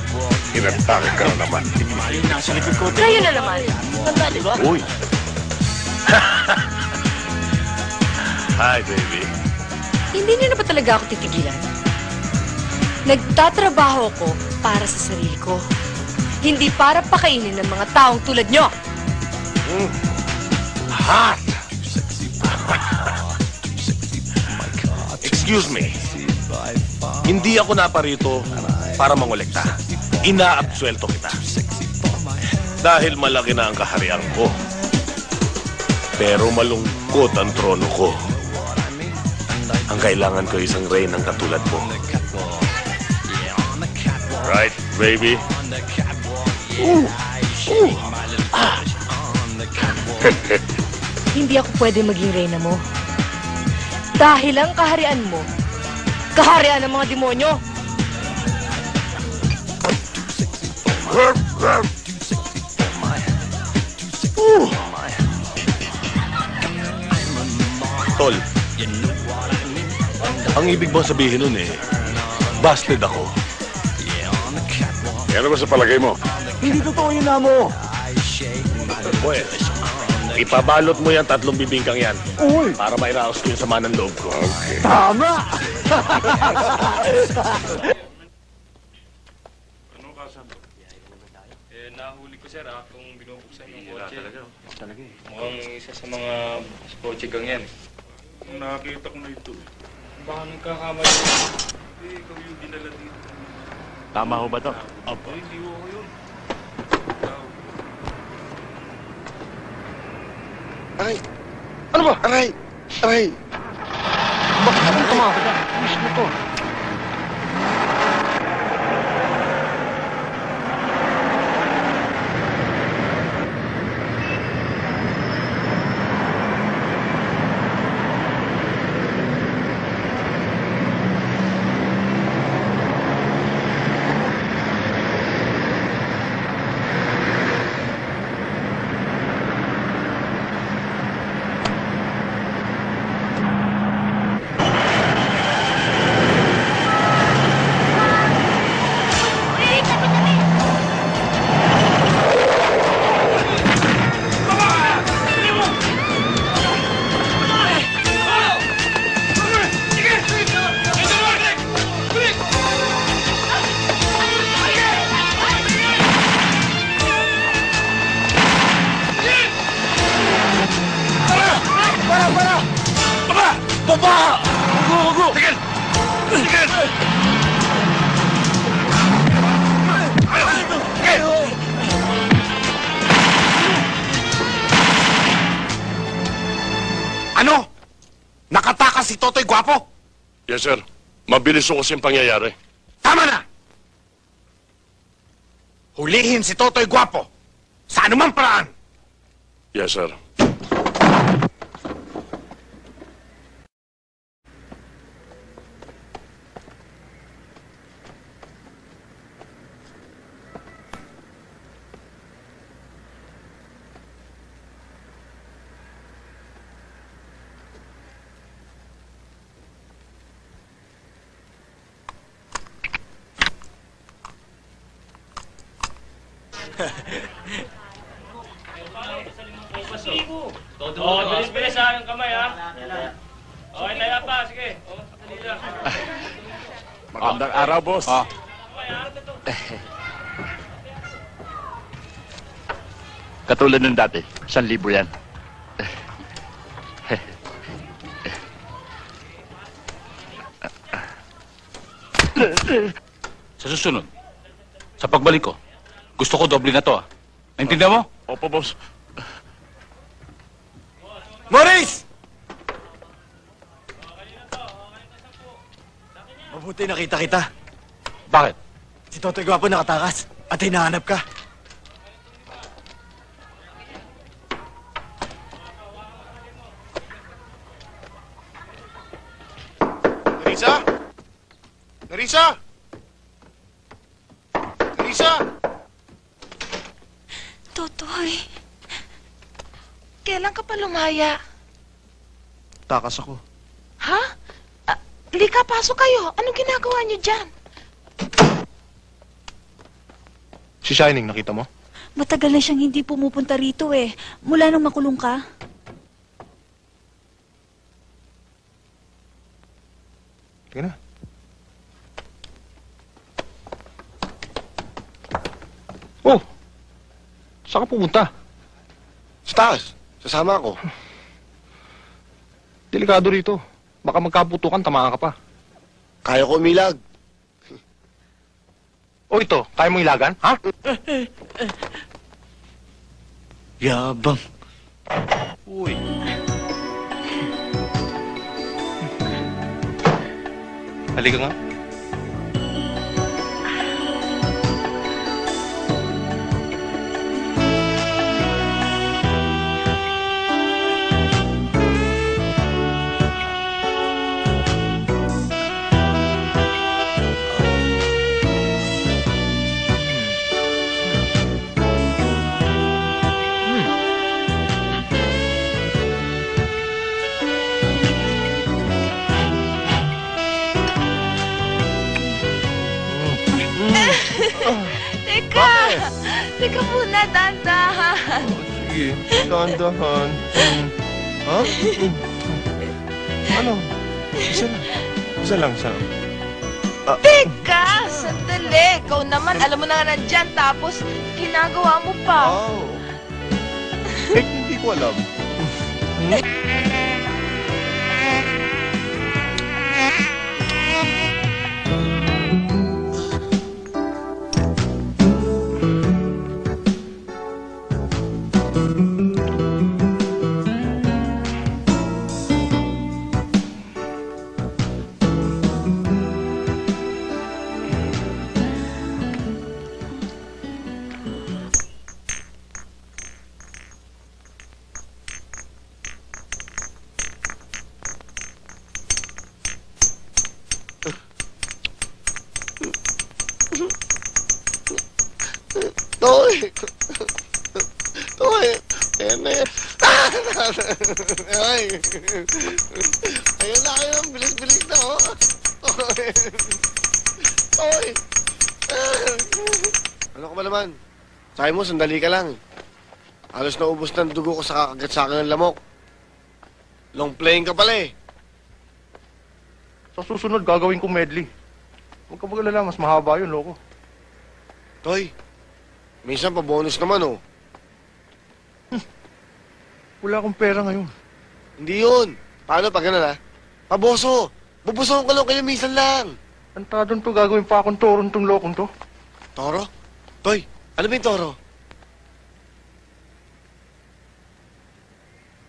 Inatake ka na naman. Ayun na, sa likod ko. Kayo na naman. Tanda, di ba? Uy. Hi, baby. Hindi niyo na ba talaga ako titigilan? Nagtatrabaho ko para sa sarili ko. Hindi para pakainin ng mga taong tulad nyo. Hot! Excuse me. Hindi ako naparito para mangolekta. Inaabsuelto kita. Dahil malaki na ang kaharian ko. Pero malungkot ang trono ko. Ang kailangan ko isang reynang katulad mo. Right, baby? Hindi ako pwede maging reyna mo. Dahil ang kaharian mo, kaharian ng mga demonyo. Tol, ang ibig bang sabihin nun busted ako. Ano ba sa palagay mo? Hindi totoo yun, Amo. Boy, ipabalot mo yan 3 bibingkang yan. Uy! Para mairaos ko yung sama ng loob ko. Okay. Tama! Nahuli ko sir, kung binubuksan yung kotse. Talaga eh. Mukhang isa sa mga kotse gang yan. Nakakita ko na ito eh. Baka nagkakamali. Ikaw yung dinala dito. Tama ho ba to? Opo. Hindi ko yun. Aray! Ano ba? Aray! Aray! Bakit ako tumawag? Miss mo to. Ano? Nakatakas si Totoy Gwapo? Yes, sir. Mabilis ko kasi yung pangyayari. Tama na! Hulihin si Totoy Gwapo sa anumang paraan! Yes, sir. Oh, bilis-bilis ha, yung kamay ha. Okay, tayo pa, sige. Magandang araw, boss. Katulad ng dati, 1,000 yan. Sa susunod, sa pagbalik ko, gusto ko doble na to ah. Naintindihan mo? Opo, boss. Maurice! Mabuti nakita kita. Bakit? Si Totoy Gwapo nakatakas at hinahanap ka. Nerissa? Nerissa? Nerissa? Totoy, kailan ka pa lumaya? Takas ako. Ha? Lika, pasok kayo. Anong ginagawa niyo dyan? Si Shining, nakita mo? Matagal na siyang hindi pumupunta rito eh. Mula nung makulong ka. Tingnan na. Oh! Saan ka pumunta? Sa taas. Sasama ako. Delikado rito. Baka magkaputukan, tamaan ka pa. Kaya ko umilag. O ito, kaya mo ilagan, ha? Yabang. Uy. Halika nga. Teka muna, dandahan. Sige, dahan-dahan. Ha? Ano? Isa lang. Isa lang. Teka, sandali. Ikaw naman, alam mo na nga nandyan, tapos ginagawa mo pa. Hindi ko alam. Toy! Toy! Ayan na yan. Ay! Ayun na kayo. Bilis-bilis na, oh. Toy! Ano ka ba naman? Sabi mo, sandali ka lang. Halos naubos ng dugo ko sa kakagat sa akin ng lamok. Long playing ka pala eh. Sa susunod, gagawin ko medley. Huwag ka magalala, mas mahaba yun, loko. Toy, minsan pa bonus naman, oh. Wala akong pera ngayon. Hindi yun. Paano pag gano'n, ha? Paboso. Bubusohan ko lang kayo minsan lang. Antadon to, gagawin pa akong toron tong lokong to. Toro? Toy, ano ba yung toro?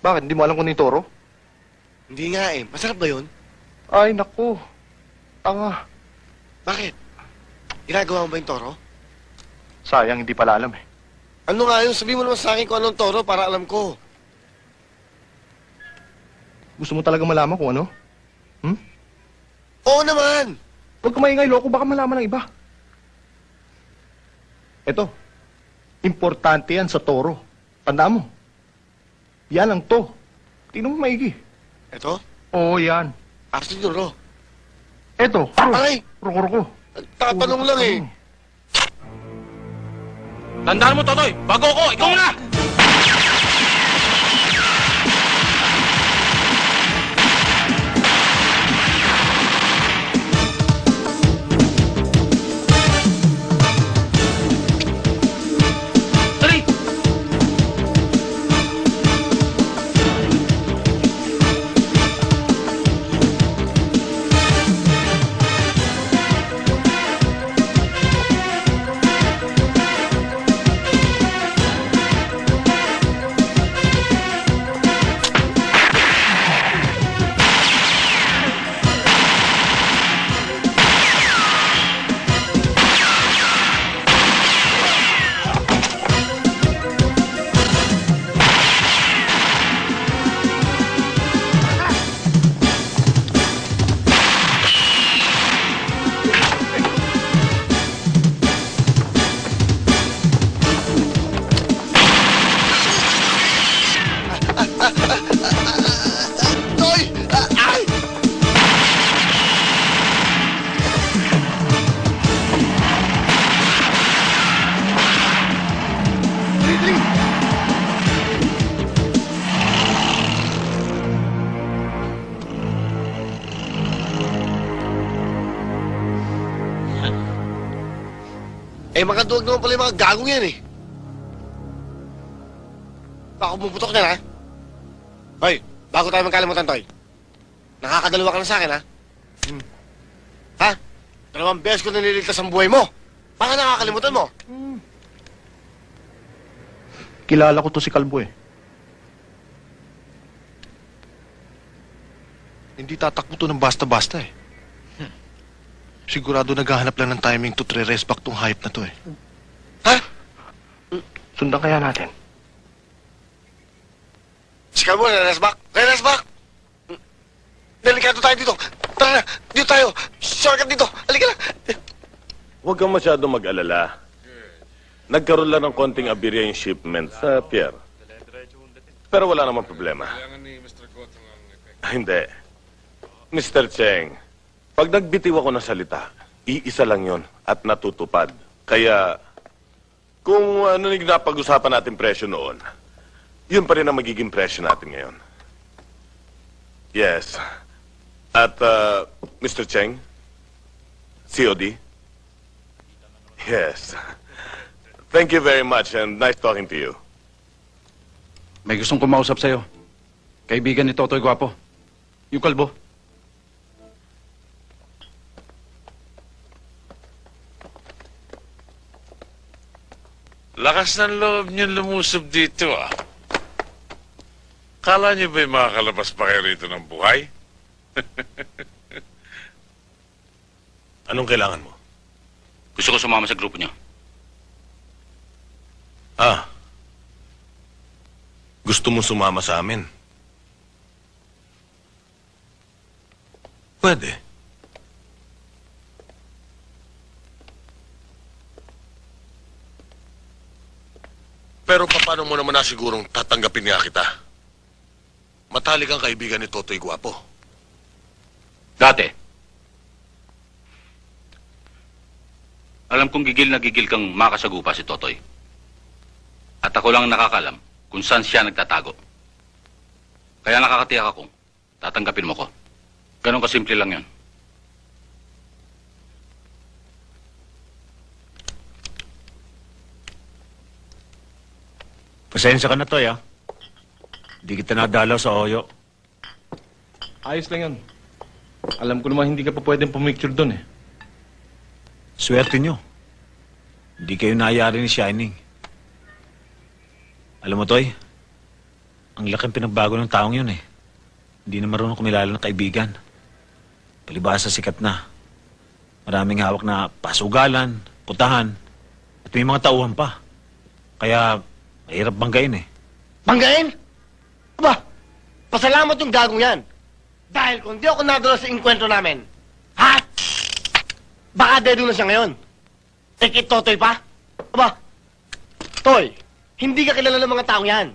Bakit? Hindi mo alam kung ano yung toro? Hindi nga eh. Masarap ba yun? Ay, naku. Tanga. Bakit? Ginagawa mo ba yung toro? Sayang, hindi pala alam eh. Ano nga yun? Sabihin mo naman sa akin kung anong toro para alam ko. Gusto mo talaga malaman kung ano? Oo naman! Huwag ka maingay, loko. Baka malaman ng iba. Ito. Importante yan sa toro. Tandaan mo. Yan ang to. Tingnan mo maigi. Ito? Oo, yan. Asa yung toro? Ito. Aray! Ruko-ruko. Tatanong lang eh. Tandaan mo, Totoy! Bago ko! Ikaw na! Eh, mga duwag naman pala yung mga gagong yan eh. Baka pumuputok niyan, ha? Hoy, bago tayo magkalimutan, Toy. Nakakadalawa ka na sa akin, ha? Ha? 2 beses ko nililigtas ang buhay mo. Baka nakakalimutan mo. Kilala ko to si Kalbo eh. Hindi tatakbo to ng basta-basta eh. Sigurado naghahanap lang ng timing to tre-rest back tong hype na to eh. Ha? Sundan kaya natin. Si Kalbo, re-rest back. Re-rest back! Delikado tayo dito. Tara na, dito tayo. Shortcut dito. Halika na. Huwag kang masyado mag-alala. Nagkaroon lang ng konting abirya yung shipment sa pier. Pero wala namang problema. Hindi. Mr. Cheng, pag nagbitiw ako ng salita, iisa lang yon at natutupad. Kaya, kung ano yung napag-usapan natin presyo noon, yun pa rin ang magiging presyo natin ngayon. Yes. At, Mr. Cheng, COD? Yes. Thank you very much and nice talking to you. May gustong kumausap sa'yo. Kaibigan ni Totoy Gwapo. Yung Kalbo. Lakas ng loob niyo lumusob dito, ah. Kala niyo ba'y makakalabas pa kayo rito ng buhay? Anong kailangan mo? Gusto ko sumama sa grupo niyo. Ah. Gusto mo sumama sa amin? Pwede. Pero paano mo naman nasigurong tatanggapin nga kita? Matalik ang kaibigan ni Totoy Gwapo. Dati. Alam kong gigil na gigil kang makasagupa si Totoy. At ako lang nakakalam kung saan siya nagtatago. Kaya nakakatiyak akong tatanggapin mo ko. Ganon kasimple lang yan. Pasensya ka na, Toy, ah. Hindi kita nadalaw sa Oyo. Ayos lang yun. Alam ko naman hindi ka pa pwedeng pumicture doon eh. Swerte nyo. Hindi kayo nayari ni Shining. Alam mo, Toy, ang laking pinagbago ng taong yun eh. Hindi na marunong kumilala ng kaibigan. Palibhasa sikat na. Maraming hawak na pasugalan, putahan, at may mga tauhan pa. Kaya, mahirap banggain eh. Banggain? Aba, pasalamat yung gagong yan. Dahil kung di ako nadala sa inkwentro namin, ha? Baka dedo na siya ngayon. Kay Totoy pa? Aba, Toy, hindi ka kilala ng mga taong yan.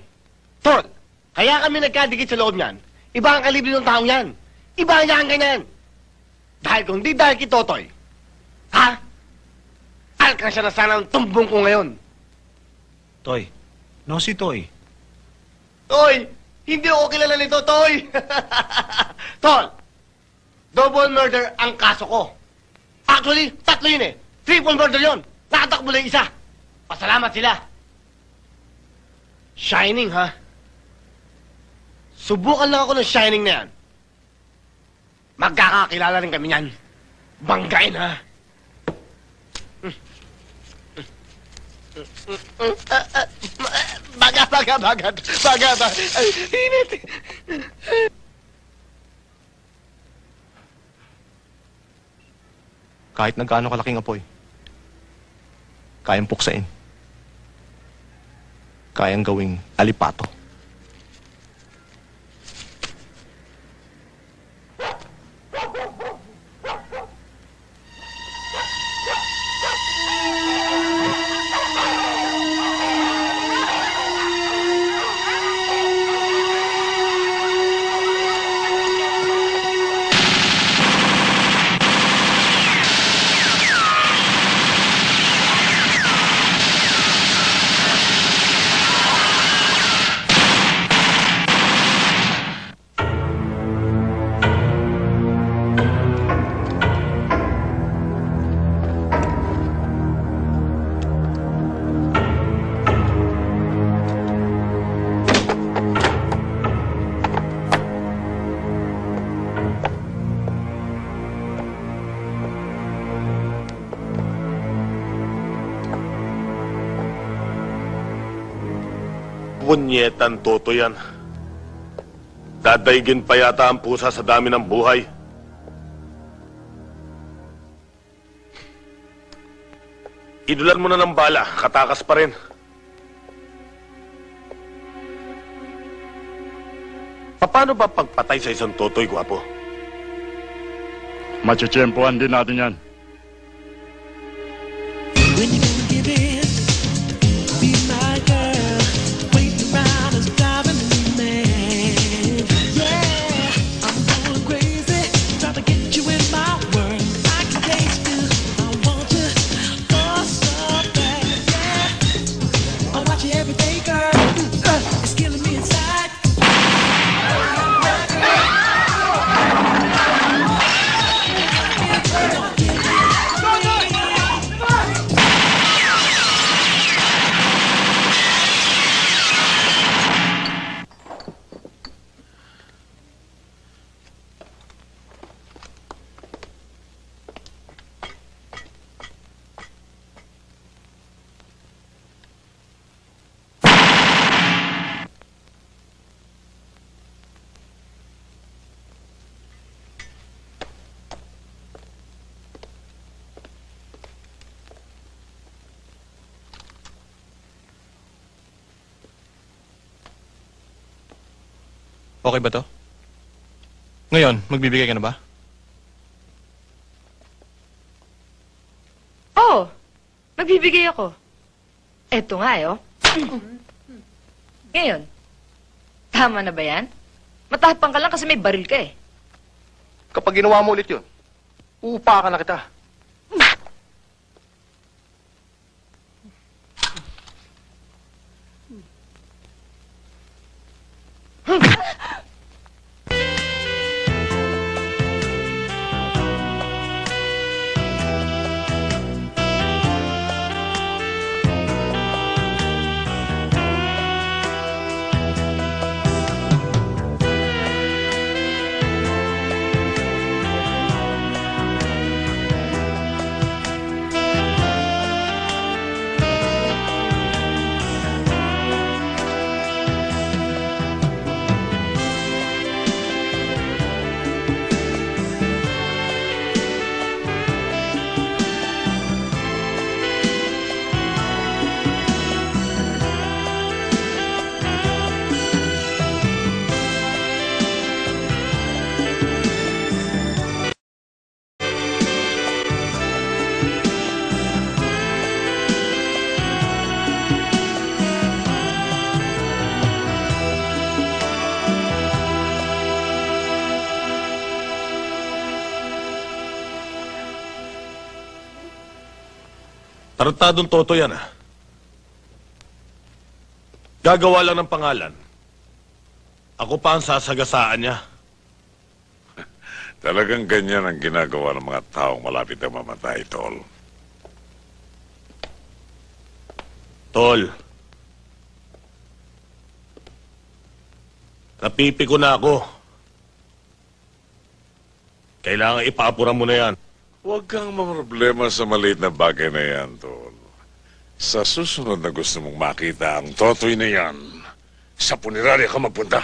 Tol, kaya kami nagkadikit sa loob niyan. Iba ang kalibre ng taong yan. Iba ang yan ganyan. Dahil kung di dahil kay Totoy, ha? Alkan siya na sana ang tumbong ko ngayon. Toy, no si Toy. Toy, hindi ako kilala nito, Toy. Tol, double murder ang kaso ko. Actually, 3 yun eh. Triple murder yun. Nakatakbo lang isa. Pasalamat sila. Shining, ha? Subukan lang ako ng Shining na yan. Magkakakilala rin kami niyan. Banggain, ha? Baga. Ay, init. Kahit na gaano kalaking apoy, kayang puksain. Kayang gawing alipato. Bunyetan, Toto yan. Dadaigin pa yata ang pusa sa dami ng buhay. Idulan mo na ng bala, katakas pa rin. Paano ba pagpatay sa isang Totoy, gwapo? Matsitsyempohan din natin yan. Okay ba to? Ngayon, magbibigay ka na ba? Oo, magbibigay ako. Eto nga, oh. Ngayon, tama na ba yan? Matapang ka lang kasi may baril ka eh. Kapag ginawa mo ulit yun, uupakan na kita. Tarantadong Toto yan, ah. Gagawa lang ng pangalan. Ako pa ang sasagasaan niya. Talagang ganyan ang ginagawa ng mga taong malapit na mamatay, Tol. Tol. Napipiko na ako. Kailangan ipaapura mo na yan. Huwag kang mamroblema sa maliit na bagay na yan, Tol. Sa susunod na gusto mong makita ang Totoy na yan, sa punerarya ka magpunta.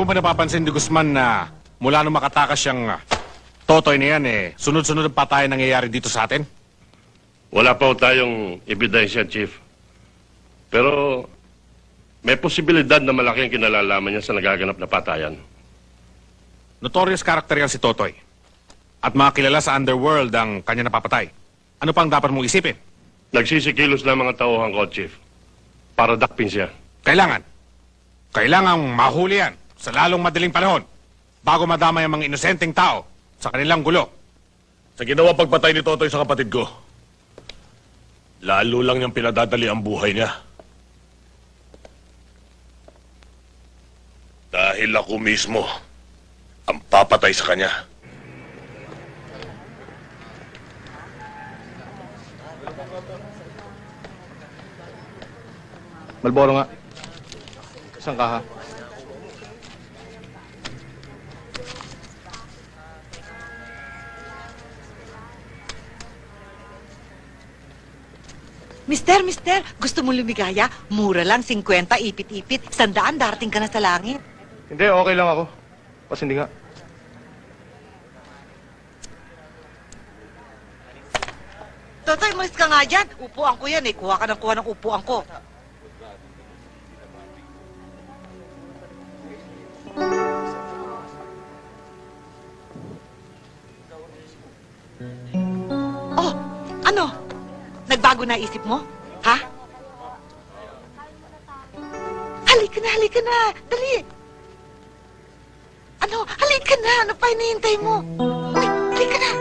mo ba napapansin ni Guzman na mula nung makatakas siyang Totoy na yan sunod-sunod ang patayan nangyayari dito sa atin? Wala pa ho tayong ebidensya, Chief. Pero may posibilidad na malaki ang kinalalaman niya sa nagaganap na patayan. Notorious character yan si Totoy. At mga kilala sa underworld ang kanya napapatay. Ano pang dapat mong isipin? Nagsisikilos na mga tauhan ko, Chief. Para dakpin siya. Kailangang mahuli yan sa lalong madaling panahon bago madamay ang mga inosenteng tao sa kanilang gulo. Sa ginawa pagpatay ni Totoy sa kapatid ko, lalo lang niyang pinadadali ang buhay niya. Dahil ako mismo ang papatay sa kanya. Malboro nga. Isang kaha. Mister, gusto mo lumigaya? Mura lang, 50, ipit-ipit. 100, darating ka na sa langit. Hindi, okay lang ako. Kasi hindi nga. Totoy, malis ka nga dyan. Upuan ko yan Kuha ka ng upuan ko. Oh, ano? Nagbago na isip mo? Ha? Halika na. Dali. Ano? Halika na. Ano pa hinihintay mo? Halika na.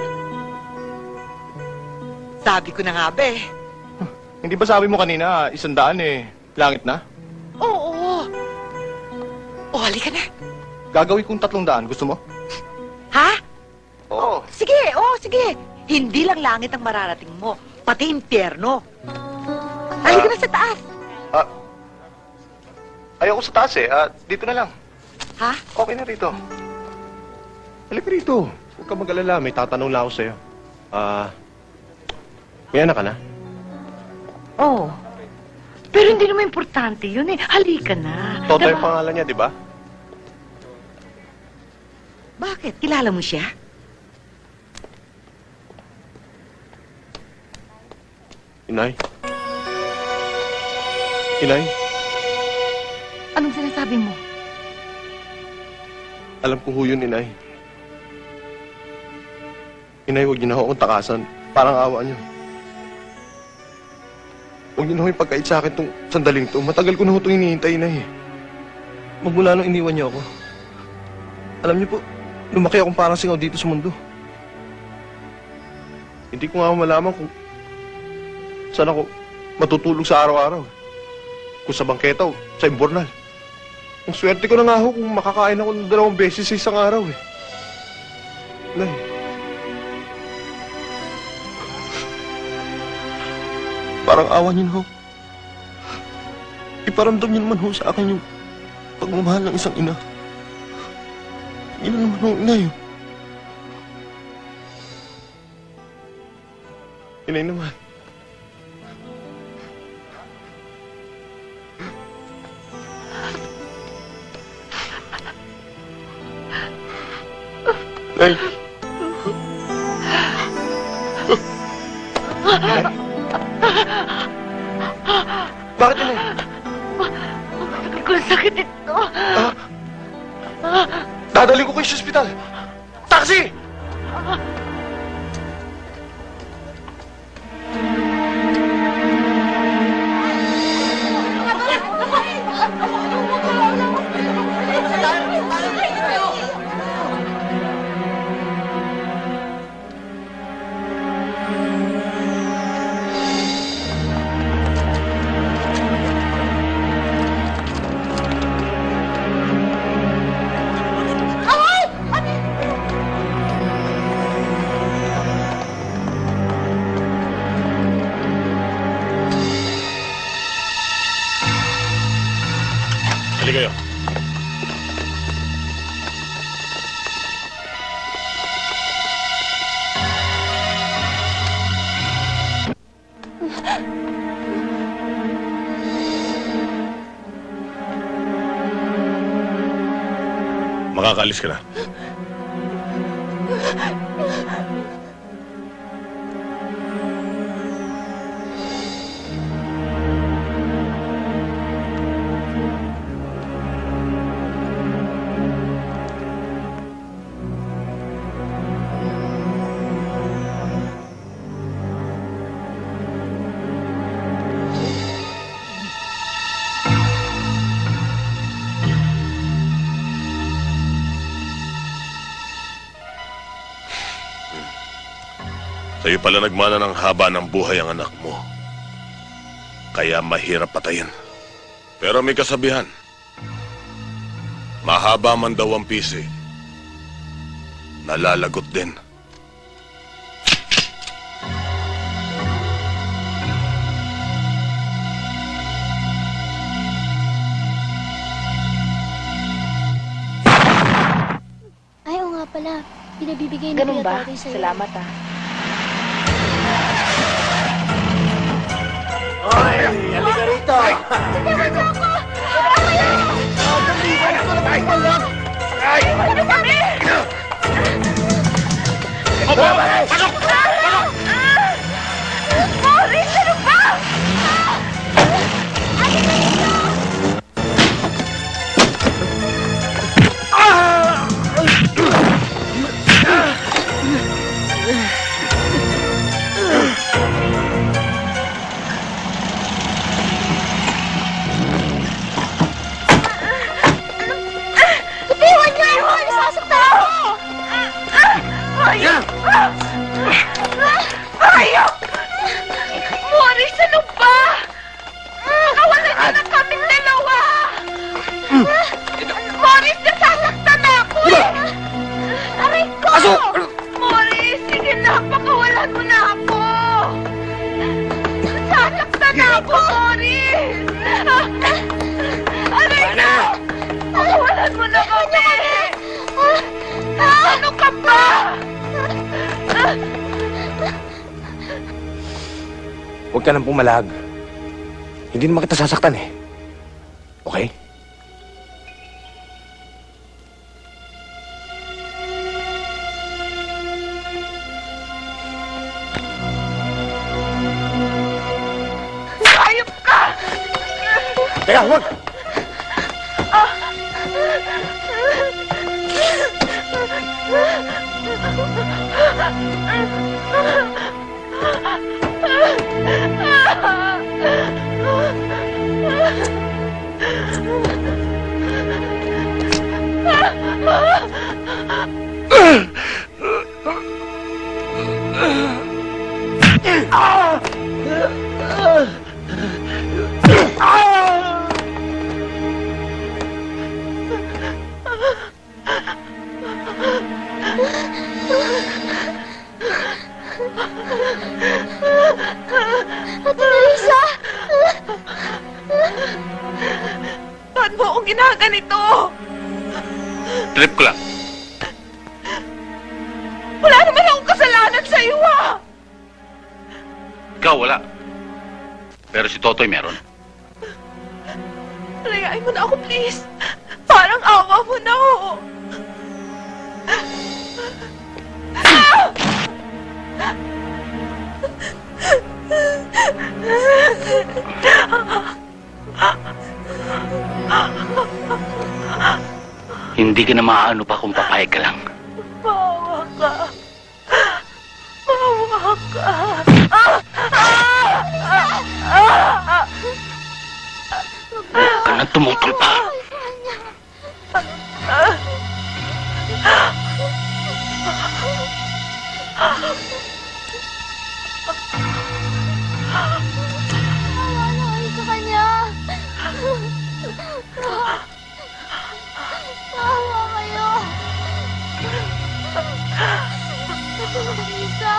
Sabi ko na nga, be. Hindi ba sabi mo kanina, 100 langit na? Oo. Oh, halika na. Gagawin kong 300, gusto mo? Ha? Oo. Sige. Hindi lang langit ang mararating mo. Pati impyerno. Halika na sa taas. Ayoko sa taas dito na lang. Ha? Okay na rito. Halika rito. Huwag ka mag-alala, may tatanong lang ako sa'yo. May anak ka na? Oo. Pero hindi naman importante yun Halika na. Totoy ang pangalan niya, di ba? Bakit? Kilala mo siya? Inay? Anong sinasabi mo? Alam ko ho yun, Inay. Inay, huwag niyo na akong takasan. Parang awa niyo. Huwag niyo na akong ipagkait sa akin itong sandaling to. Matagal ko na ho itong hinihintay, Inay. Magmula nung iniwan niyo ako. Alam niyo po, lumaki akong parang singaw dito sa mundo. Hindi ko nga malaman kung saan ako matutulog sa araw-araw. Kung sa bangketa o sa imbornal. Ang swerte ko na nga ho kung makakain ako ng 2 beses sa isang araw Nay. Parang awa niyo na ho. Iparamdam niyo naman ho sa akin yung pagmamahal ng isang ina. Yun naman ho, Inay. Inay naman. Nay. Bakit, Inay? Sabi ko, sakit ito. Dadali ko kayo sa ospital. Taxi! Hali kayo. Makakaalis ka na. Sa'yo pala nagmana ng haba ng buhay ang anak mo. Kaya mahirap patayin. Pero may kasabihan. Mahaba man daw ang pisi, nalalagot din. Ay, oo nga pala. Pinabibigay na Ganun ba? Totoy sa'yo. Salamat ah. Hoy! Halika rito! Tignan mo ako! Ay! Ano kami? Opo! Pasok! Pasok! Maurice, ano ba? Tupiwan niyo ako! Nasasaktan ako! Hayop! Hayop! Maurice, ano ba? Nakawalan niyo na kaming dalawa! Maurice, nasasaktan ako eh! Aray ko! Maurice, sige na, pakawalan mo na ako! Nasasaktan ako, Maurice! Aray ko! Pakawalan mo na kami! Ano ka ba? Huwag ka nang pumalag. Hindi naman kita sasaktan eh. Okay? Hayop ka! Teka, huwag! Ate Marisa! Ba't mo akong ginaganito? Trip ko lang. Wala naman akong kasalanan sa iyo ah! Ikaw wala. Pero si Totoy meron. Layain mo na ako, please. Parang awa mo na ako. Hindi ka na maaano pa kung papayag ka lang. Maawa ka. Maawa ka. Huwag ka na tumutol pa. Ay, sa kanya! Maawa kayo! Ate Marisa!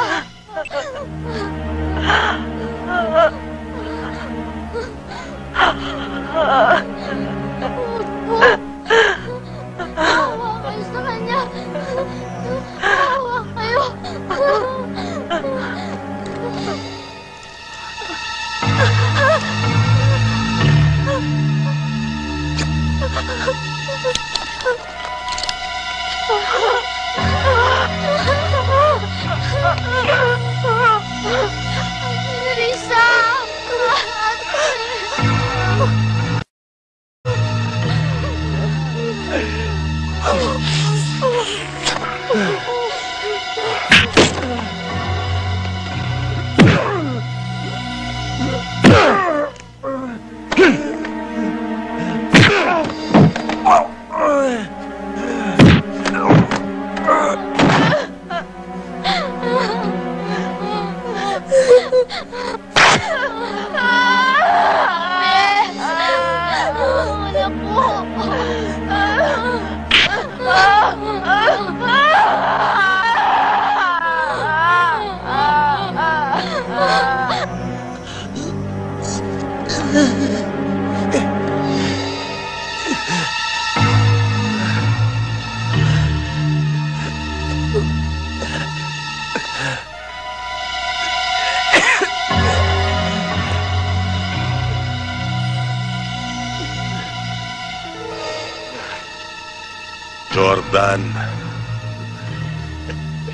Anak ko. Jordan,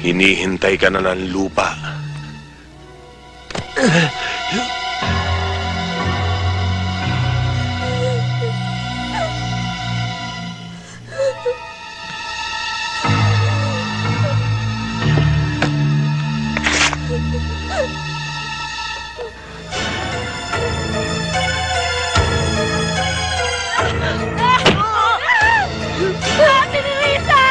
hinihintay ka na ng lupa. Ate Luisa!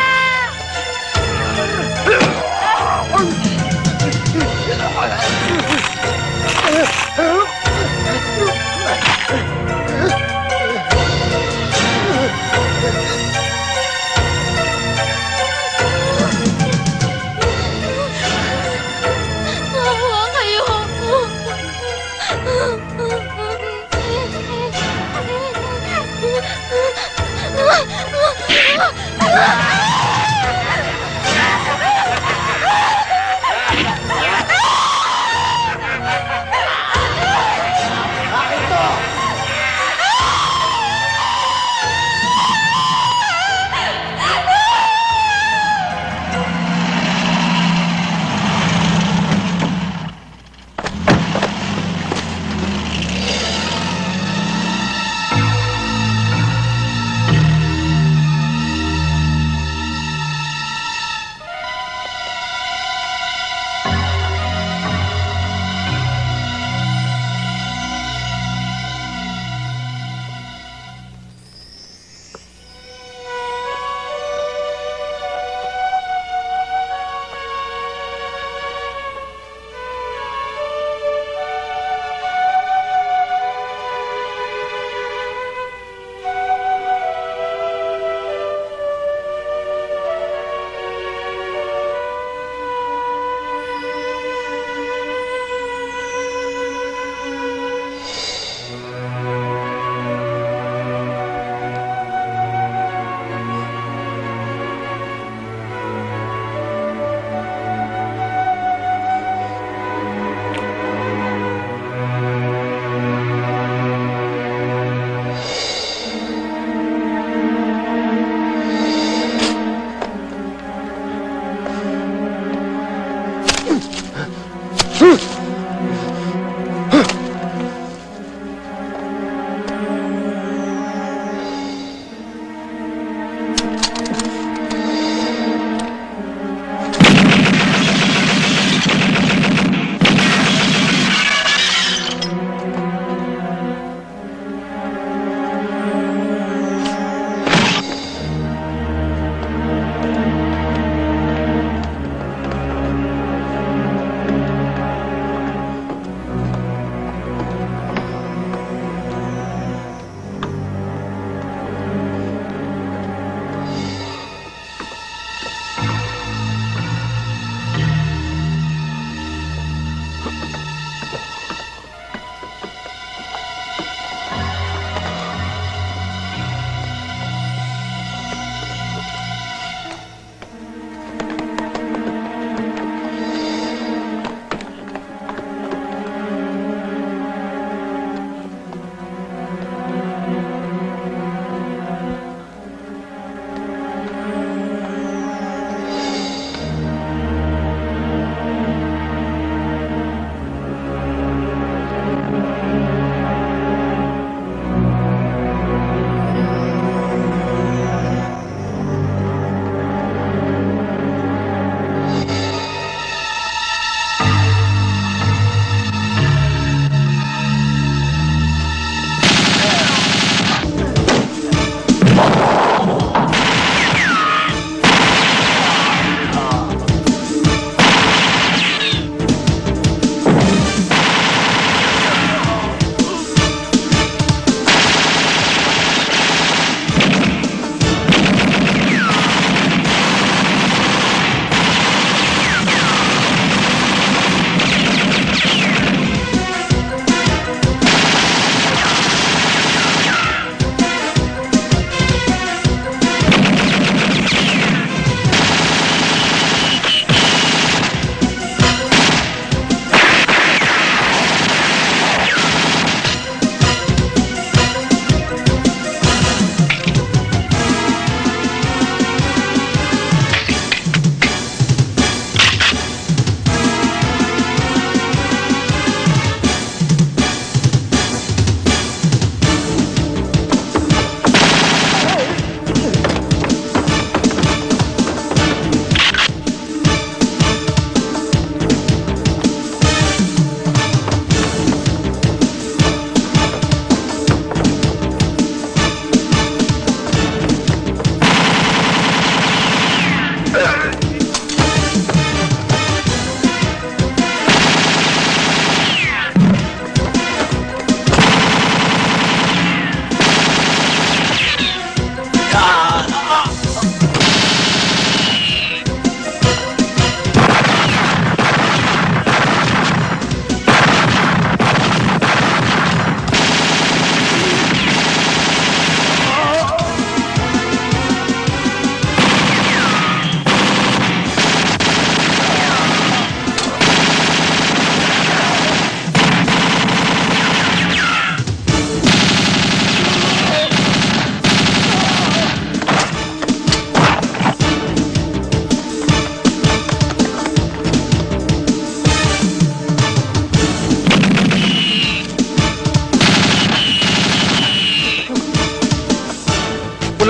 Maawa kayo.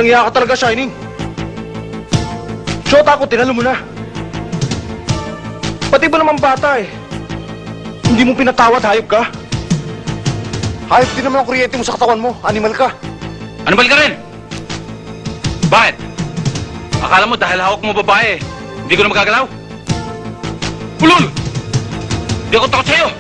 Walang iya ka talaga, Shining. Shota ko, tinalo mo na. Pati ba naman bata eh? Hindi mo pinatawad, hayop ka? Hayop din naman ang kuryente mo sa katawan mo. Animal ka. Animal ka rin! Bakit? Akala mo dahil hawak mo babae, hindi ko na magagalaw? Ulol! Hindi ako takot sa'yo!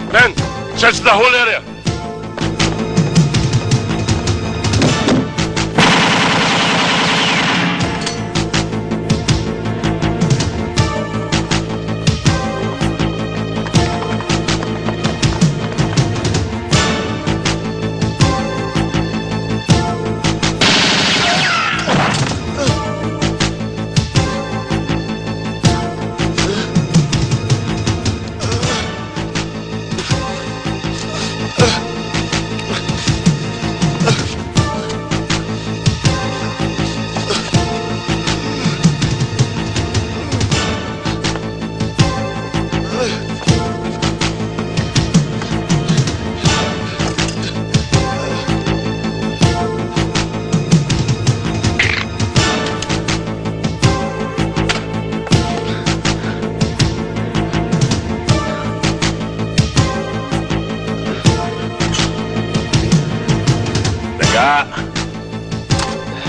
Men, search the whole area.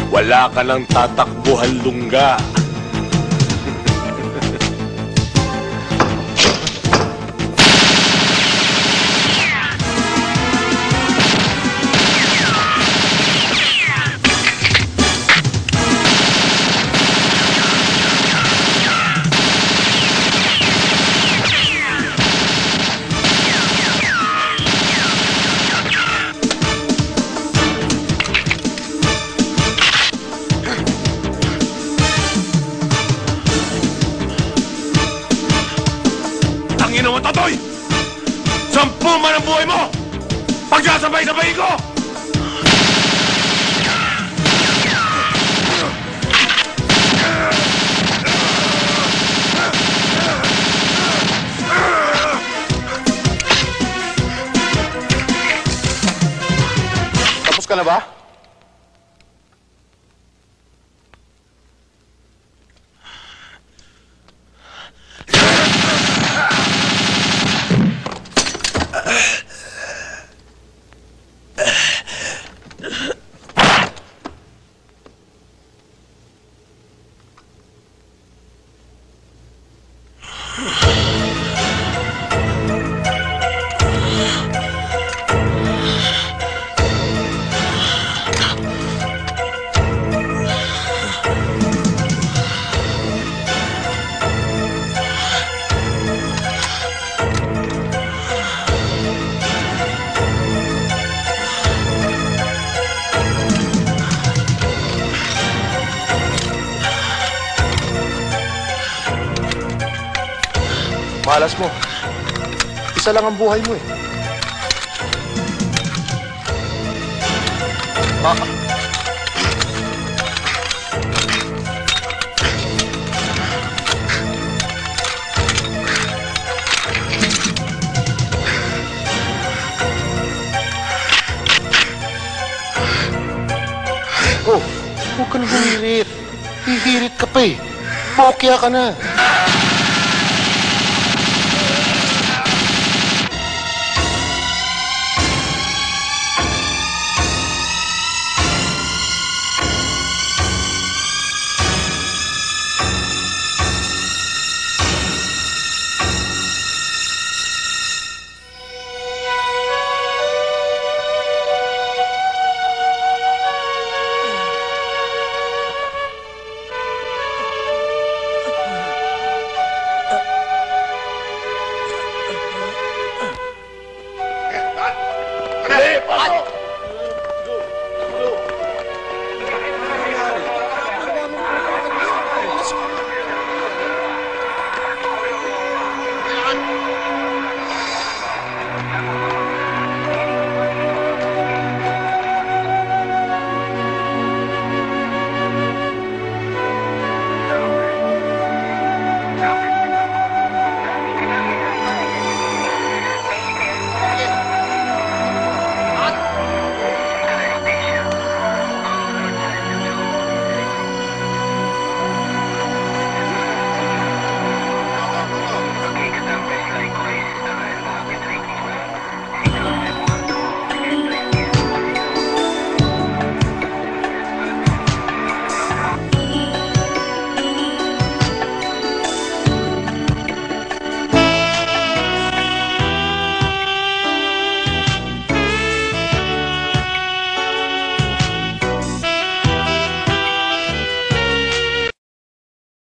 Wala ka ng tatakbuhan, Lungga. Totoy! 10 man ang buhay mo! Pagsasabay-sabay ko! Tapos ka na ba? Malas mo. Isa lang ang buhay mo eh. Oh, huwag ka na humirit. Hihirit ka pa eh. Mokya ka na.